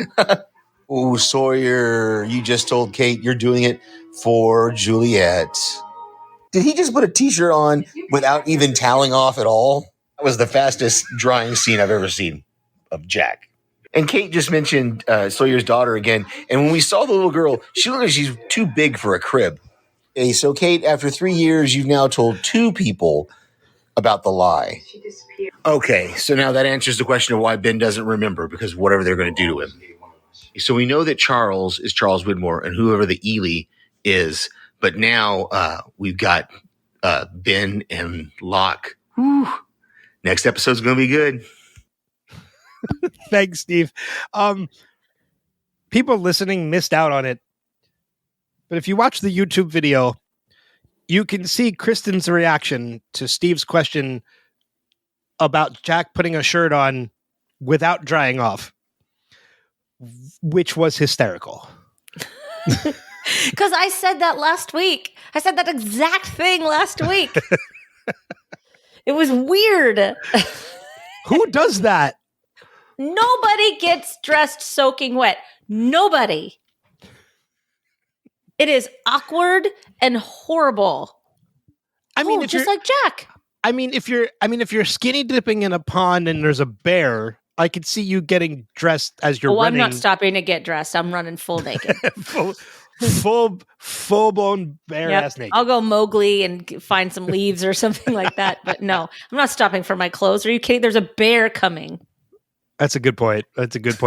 Oh, Sawyer, you just told Kate you're doing it for Juliet. Did he just put a t-shirt on without even toweling off at all? That was the fastest drying scene I've ever seen of Jack. And Kate just mentioned Sawyer's daughter again. And when we saw the little girl, she looked like she's too big for a crib. Okay, so Kate, after 3 years, you've now told 2 people about the lie. Okay, so now that answers the question of why Ben doesn't remember, because whatever they're going to do to him. So we know that Charles is Charles Widmore and whoever the Ely is. But now we've got Ben and Locke. Whew. Next episode's going to be good. Thanks, Steve. People listening missed out on it. But if you watch the YouTube video, you can see Kristin's reaction to Steve's question about Jack putting a shirt on without drying off, which was hysterical. Because I said that last week. I said that exact thing last week. It was weird. Who does that? Nobody gets dressed soaking wet. Nobody. It is awkward and horrible. I mean, just like Jack. I mean, if you're skinny dipping in a pond and there's a bear, I could see you getting dressed as you're running. I'm not stopping to get dressed. I'm running full naked. full blown bare ass naked. I'll go Mowgli and find some leaves or something like that. But no, I'm not stopping for my clothes. Are you kidding? There's a bear coming. That's a good point.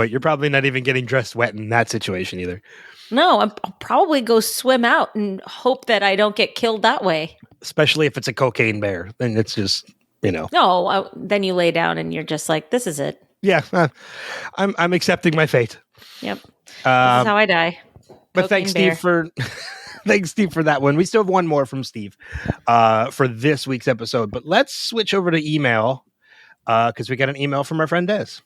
You're probably not even getting dressed wet in that situation either. No, I'll probably go swim out and hope that I don't get killed that way. Especially if it's a cocaine bear, then it's just, No, then you lay down and you're just like, this is it. Yeah, I'm accepting my fate. Yep, this is how I die. But thanks, Steve, for that one. We still have one more from Steve for this week's episode. But let's switch over to email because we got an email from our friend Des.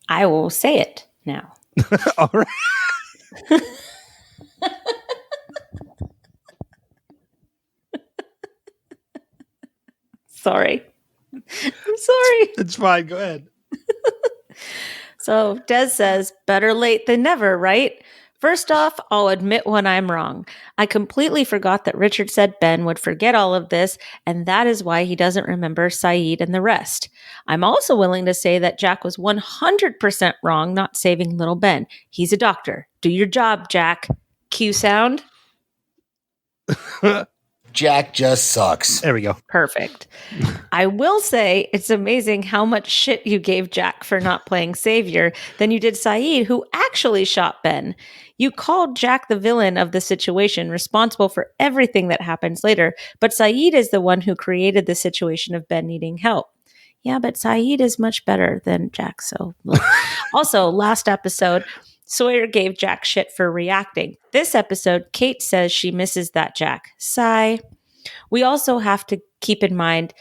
I will say it now. All right. Sorry. I'm sorry. It's fine. Go ahead. So Des says, better late than never, right? First off, I'll admit when I'm wrong. I completely forgot that Richard said Ben would forget all of this, and that is why he doesn't remember Saeed and the rest. I'm also willing to say that Jack was 100% wrong not saving little Ben. He's a doctor. Do your job, Jack. Cue sound. Jack just sucks. There we go. Perfect. I will say it's amazing how much shit you gave Jack for not playing Savior than you did Saeed, who actually shot Ben. You called Jack the villain of the situation, responsible for everything that happens later, but Saeed is the one who created the situation of Ben needing help. Yeah, but Saeed is much better than Jack, so... Also, last episode, Sawyer gave Jack shit for reacting. This episode, Kate says she misses that Jack. Sigh. We also have to keep in mind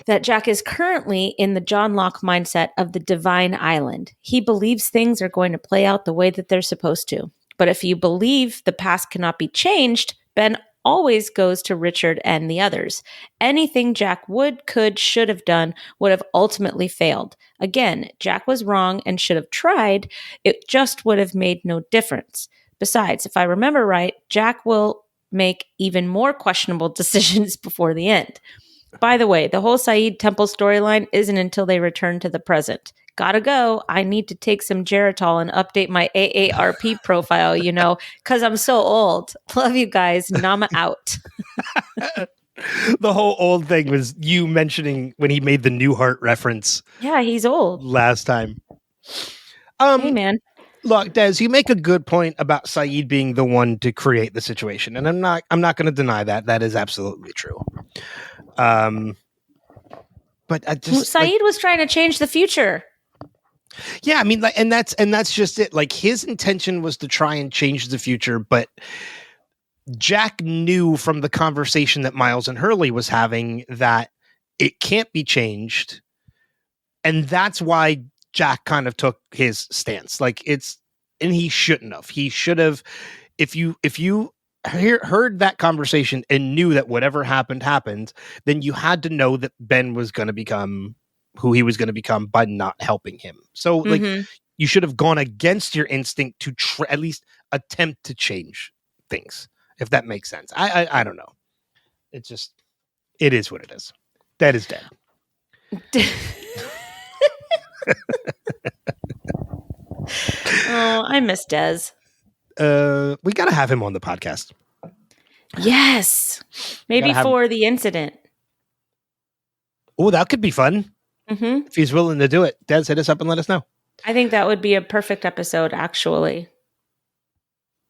that Jack is currently in the John Locke mindset of the divine island. He believes things are going to play out the way that they're supposed to. But if you believe the past cannot be changed, Ben always goes to Richard and the others. Anything Jack would, could, should have done would have ultimately failed. Again, Jack was wrong and should have tried. It just would have made no difference. Besides, if I remember right, Jack will make even more questionable decisions before the end. By the way, the whole Saeed Temple storyline isn't until they return to the present. Gotta go. I need to take some Geritol and update my AARP profile, because I'm so old. Love you guys. Nama out. The whole old thing was you mentioning when he made the Newhart reference. Yeah, he's old. Last time. Hey, man. Look, Des, you make a good point about Saeed being the one to create the situation, and I'm not going to deny that. That is absolutely true. But I just Saeed was trying to change the future. Yeah, I mean, and that's just it. Like, his intention was to try and change the future, but Jack knew from the conversation that Miles and Hurley was having that it can't be changed, and that's why Jack kind of took his stance. Like, and he shouldn't have. He should have. If you heard that conversation and knew that whatever happened, then you had to know that Ben was going to become who he was going to become by not helping him. So, like, you should have gone against your instinct to at least attempt to change things, if that makes sense. I don't know. It is what it is. Dead is dead. Oh, I miss Des. We got to have him on the podcast. Yes. Maybe for the incident. Oh, that could be fun. Mm-hmm. If he's willing to do it. Des, hit us up and let us know. I think that would be a perfect episode, actually.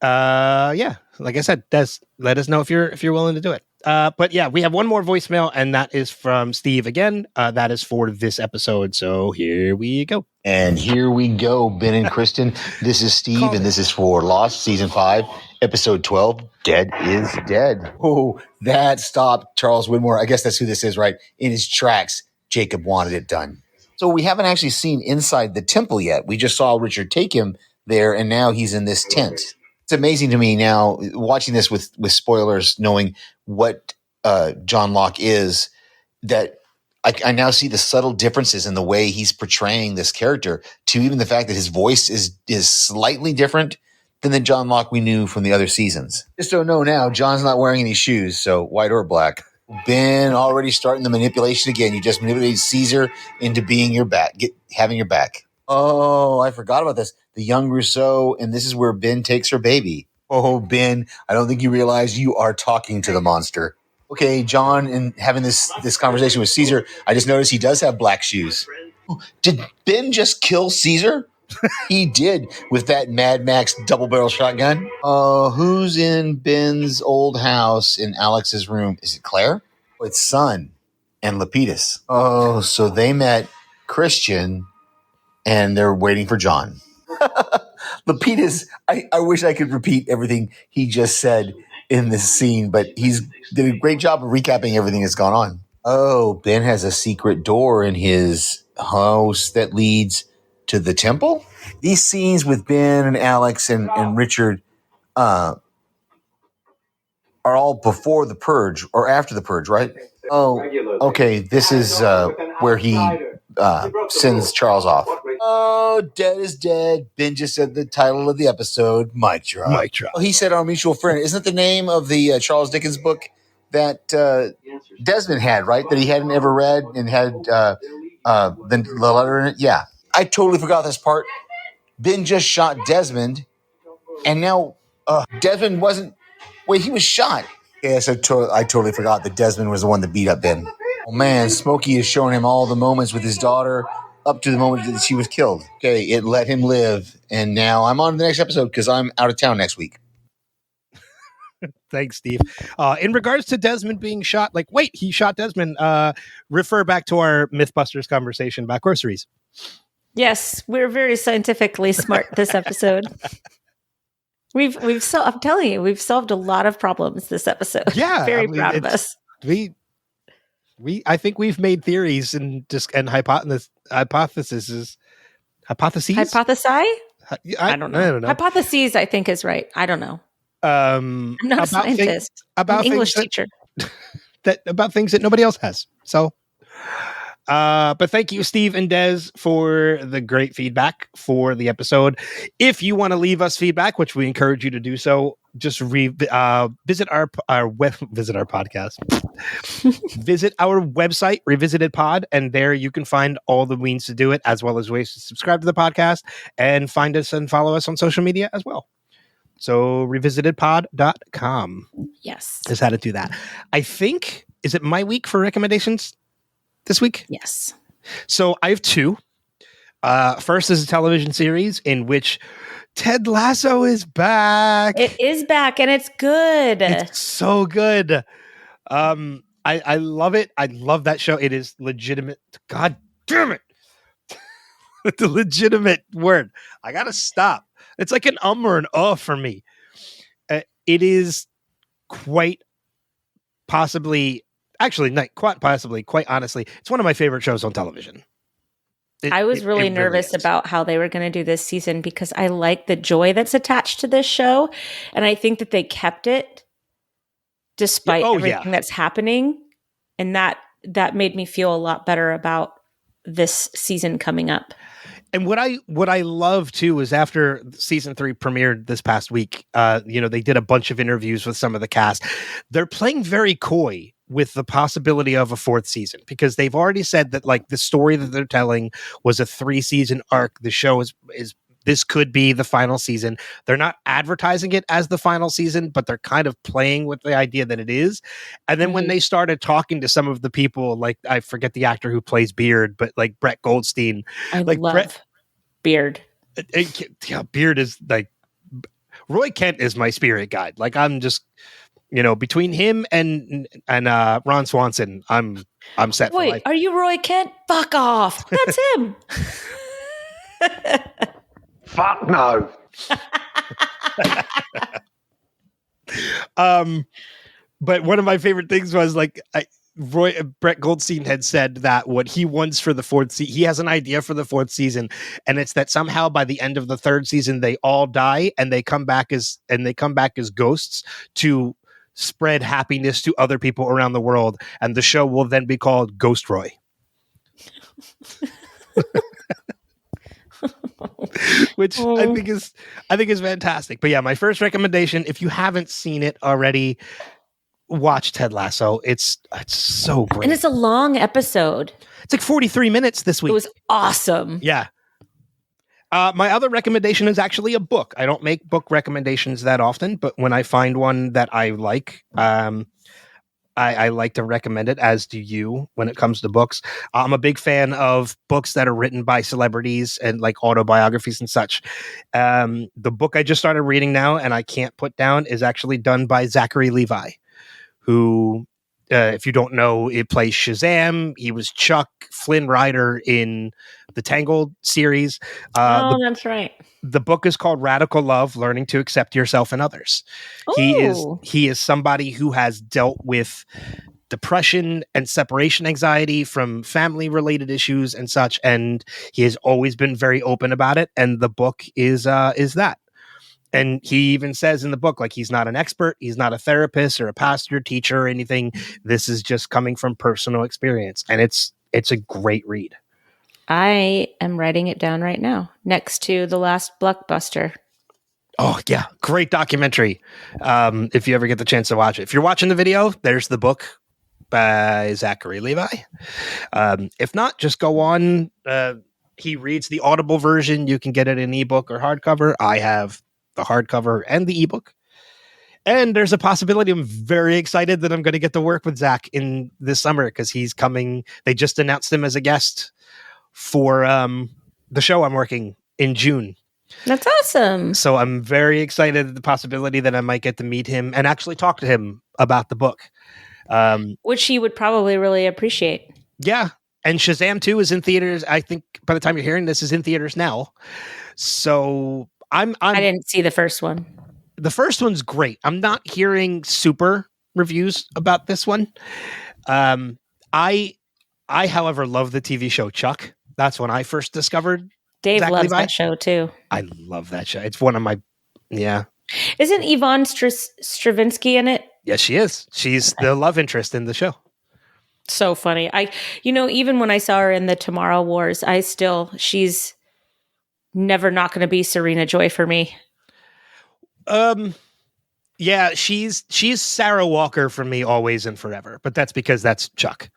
Yeah. Like I said, Des, let us know if you're willing to do it. But yeah, we have one more voicemail, and that is from Steve again. That is for this episode. So here we go. And here we go, Ben and Kristin. This is Steve, and this is for Lost Season 5, Episode 12, Dead is Dead. Oh, that stopped Charles Widmore. I guess that's who this is, right? In his tracks, Jacob wanted it done. So we haven't actually seen inside the temple yet. We just saw Richard take him there, and now he's in this tent. It's amazing to me now, watching this with spoilers, knowing what John Locke is, that I now see the subtle differences in the way he's portraying this character, to even the fact that his voice is slightly different than the John Locke we knew from the other seasons. Just don't know now, John's not wearing any shoes, so white or black. Ben already starting the manipulation again. You just manipulated Caesar into being your back, having your back. Oh, I forgot about this. The young Rousseau, and this is where Ben takes her baby. Oh, Ben, I don't think you realize you are talking to the monster. Okay, John, and having this conversation with Caesar, I just noticed he does have black shoes. Did Ben just kill Caesar? He did, with that Mad Max double-barrel shotgun. Who's in Ben's old house in Alex's room? Is it Claire? Oh, it's Son and Lapidus. Oh, so they met Christian, and they're waiting for John. Lapidus, I wish I could repeat everything he just said in this scene, but he's did a great job of recapping everything that's gone on. Oh, Ben has a secret door in his house that leads to the temple? These scenes with Ben and Alex and Richard are all before the purge or after the purge, right? Oh, okay. This is where he sends Charles off. Oh, dead is dead. Ben just said the title of the episode. Mic drop. Mic drop. Oh, he said our mutual friend. Isn't that the name of the Charles Dickens book that Desmond had, right? That he hadn't ever read and had the letter in it? Yeah. I totally forgot this part. Ben just shot Desmond, and now Desmond wasn't... Wait, he was shot. Yes, I totally forgot that Desmond was the one that beat up Ben. Oh, man, Smokey is showing him all the moments with his daughter up to the moment that she was killed. Okay, it let him live. And now I'm on to the next episode because I'm out of town next week. Thanks, Steve. In regards to Desmond being shot, like, wait, he shot Desmond. Refer back to our Mythbusters conversation about groceries. Yes, we're very scientifically smart this episode. I'm telling you, we've solved a lot of problems this episode. Yeah, very proud of us. I think we've made theories and hypotheses. Hypothesize? I don't know. Hypotheses, I think, is right. I don't know. I'm not a scientist. I'm an English teacher. About things that nobody else has. So, but thank you, Steve and Des, for the great feedback for the episode. If you want to leave us feedback, which we encourage you to do so, just visit our podcast. Visit our website, Revisited Pod, and there you can find all the means to do it, as well as ways to subscribe to the podcast and find us and follow us on social media as well. So revisitedpod.com. Yes. Is how to do that. I think, is it my week for recommendations this week? Yes. So I have two. First is a television series in which Ted Lasso is back. It is back, and it's good. It's so good. I love it. I love that show. It is legitimate. God damn it. The legitimate word. I got to stop. It's like an or an for me. It is quite possibly, actually, not quite possibly, quite honestly, it's one of my favorite shows on television. I was really nervous about how they were going to do this season because I like the joy that's attached to this show. And I think that they kept it despite everything that's happening. And that made me feel a lot better about this season coming up. And what I love too is after season 3 premiered this past week, they did a bunch of interviews with some of the cast. They're playing very coy with the possibility of a 4th season because they've already said that like the story that they're telling was a 3-season arc. The show is this could be the final season. They're not advertising it as the final season, but they're kind of playing with the idea that it is. And then when they started talking to some of the people, like I forget the actor who plays Beard, but like Brett Goldstein. I love Beard. Beard is like Roy Kent is my spirit guide. Like I'm just, between him and Ron Swanson, I'm set for life. Wait, are you Roy Kent? Fuck off. That's him. Fuck no. But one of my favorite things was like Brett Goldstein had said that what he wants for the 4th season, he has an idea for the 4th season, and it's that somehow by the end of the 3rd season they all die and they come back as ghosts to spread happiness to other people around the world, and the show will then be called Ghost Roy. Which I think is fantastic. But yeah, my first recommendation, if you haven't seen it already, watch Ted Lasso. It's so great. And it's a long episode. It's like 43 minutes this week. It was awesome. Yeah. My other recommendation is actually a book. I don't make book recommendations that often, but when I find one that I like, I like to recommend it, as do you, when it comes to books. I'm a big fan of books that are written by celebrities and like autobiographies and such. The book I just started reading now and I can't put down is actually done by Zachary Levi, who, if you don't know, it plays Shazam. He was Chuck, Flynn Rider in the Tangled series. That's right. The book is called Radical Love: Learning to Accept Yourself and Others. Ooh. He is somebody who has dealt with depression and separation anxiety from family related issues and such, and he has always been very open about it. And the book is that. And he even says in the book, like, he's not an expert, he's not a therapist or a pastor, teacher, or anything. This is just coming from personal experience, and it's a great read. I am writing it down right now next to The Last Blockbuster. Oh, yeah. Great documentary. If you ever get the chance to watch it. If you're watching the video, there's the book by Zachary Levi. If not, just go on. He reads the Audible version. You can get it in ebook or hardcover. I have the hardcover and the ebook. And there's a possibility. I'm very excited that I'm going to get to work with Zach in this summer because he's coming. They just announced him as a guest for the show I'm working in June. That's awesome. So I'm very excited at the possibility that I might get to meet him and actually talk to him about the book. Which he would probably really appreciate. Yeah. And Shazam 2 is in theaters. I think by the time you're hearing this is in theaters now. So I didn't see the first one. The first one's great. I'm not hearing super reviews about this one. I however love the TV show Chuck. That's when I first discovered Dave Zach loves Levi. that show too. I love that show. It's one of my Isn't Yvonne Stravinsky in it? Yes, she is. She's the love interest in the show. So funny. Even when I saw her in the Tomorrow Wars, she's never not going to be Serena Joy for me. Yeah, she's Sarah Walker for me always and forever, but that's because that's Chuck.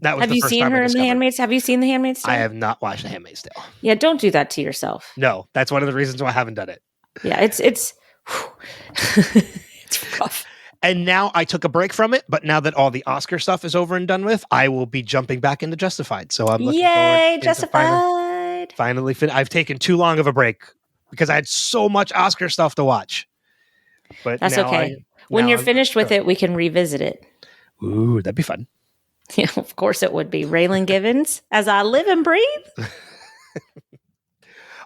That was Have you seen her in The Handmaid's? Have you seen The Handmaid's Tale? I have not watched The Handmaid's Tale. Yeah, don't do that to yourself. No, that's one of the reasons why I haven't done it. Yeah, it's it's rough. And now I took a break from it, but now that all the Oscar stuff is over and done with, I will be jumping back into Justified. So I'm looking forward to Justified. Finally, I've taken too long of a break because I had so much Oscar stuff to watch. But that's okay. When you're finished with it, we can revisit it. Ooh, that'd be fun. Yeah, of course it would be. Raylan Givens, As I Live and Breathe.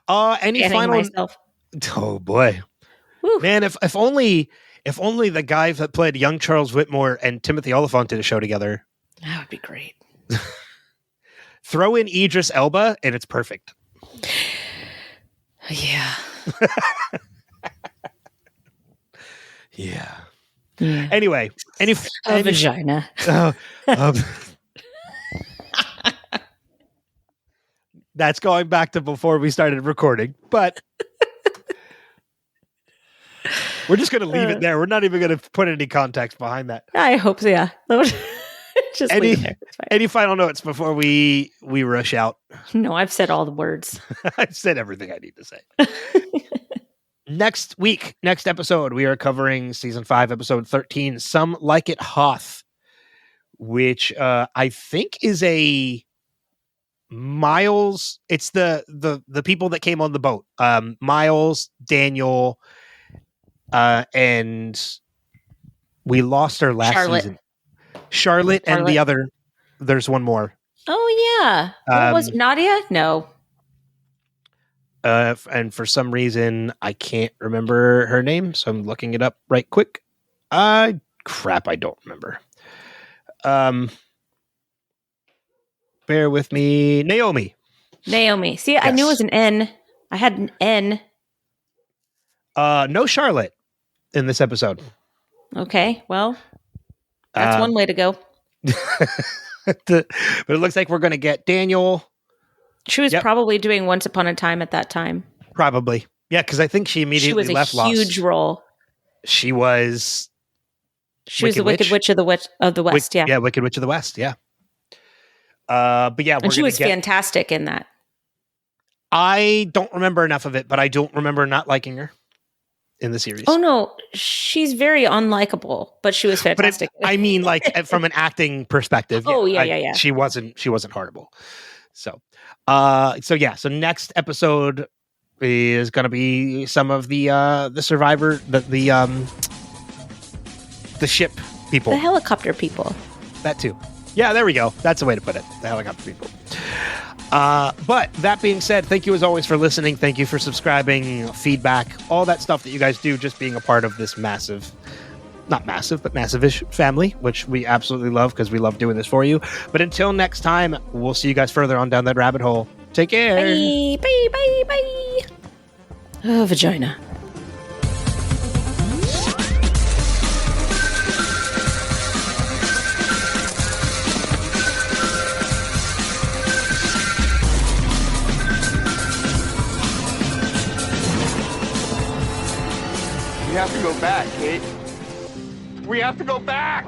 Any final? Myself. Oh boy, Whew. Man! If only the guy that played young Charles Whitmore and Timothy Olyphant did a show together. That would be great. Throw in Idris Elba and it's perfect. Yeah. Yeah. Yeah. Anyway, vagina. That's going back to before we started recording, but we're just going to leave it there. We're not even going to put any context behind that. I hope so. Yeah. Just leave it there. Any final notes before we rush out? No, I've said all the words. I've said everything I need to say. Next episode, we are covering season 5, episode 13, Some Like It Hoth, which I think is a Miles. It's the people that came on the boat. Miles, Daniel, and we lost our last season. Charlotte and the other. There's one more. Oh yeah, what was it, Nadia? No. And for some reason, I can't remember her name, so I'm looking it up right quick. Crap, I don't remember. Bear with me. Naomi. See, yes. I knew it was an N. I had an N. No Charlotte in this episode. Okay, well, that's one way to go. But it looks like we're going to get Daniel. She was probably doing Once Upon a Time at that time. Probably. Yeah, because I think she immediately left Lost. She was a huge role. She was the Wicked Witch of the West, yeah. Yeah, Wicked Witch of the West, yeah. But yeah, and she was fantastic in that. I don't remember enough of it, but I don't remember not liking her in the series. Oh no, she's very unlikable, but she was fantastic. I mean, like from an acting perspective. Yeah, She wasn't horrible. So next episode is going to be some of the survivor, the ship people, the helicopter people. That too. Yeah, there we go. That's the way to put it. The helicopter people. But that being said, thank you as always for listening. Thank you for subscribing, feedback, all that stuff that you guys do, just being a part of this massive, not massive, but massive-ish family, which we absolutely love because we love doing this for you. But until next time, we'll see you guys further on down that rabbit hole. Take care. Bye. Oh, vagina. have to go back, Kate. We have to go back!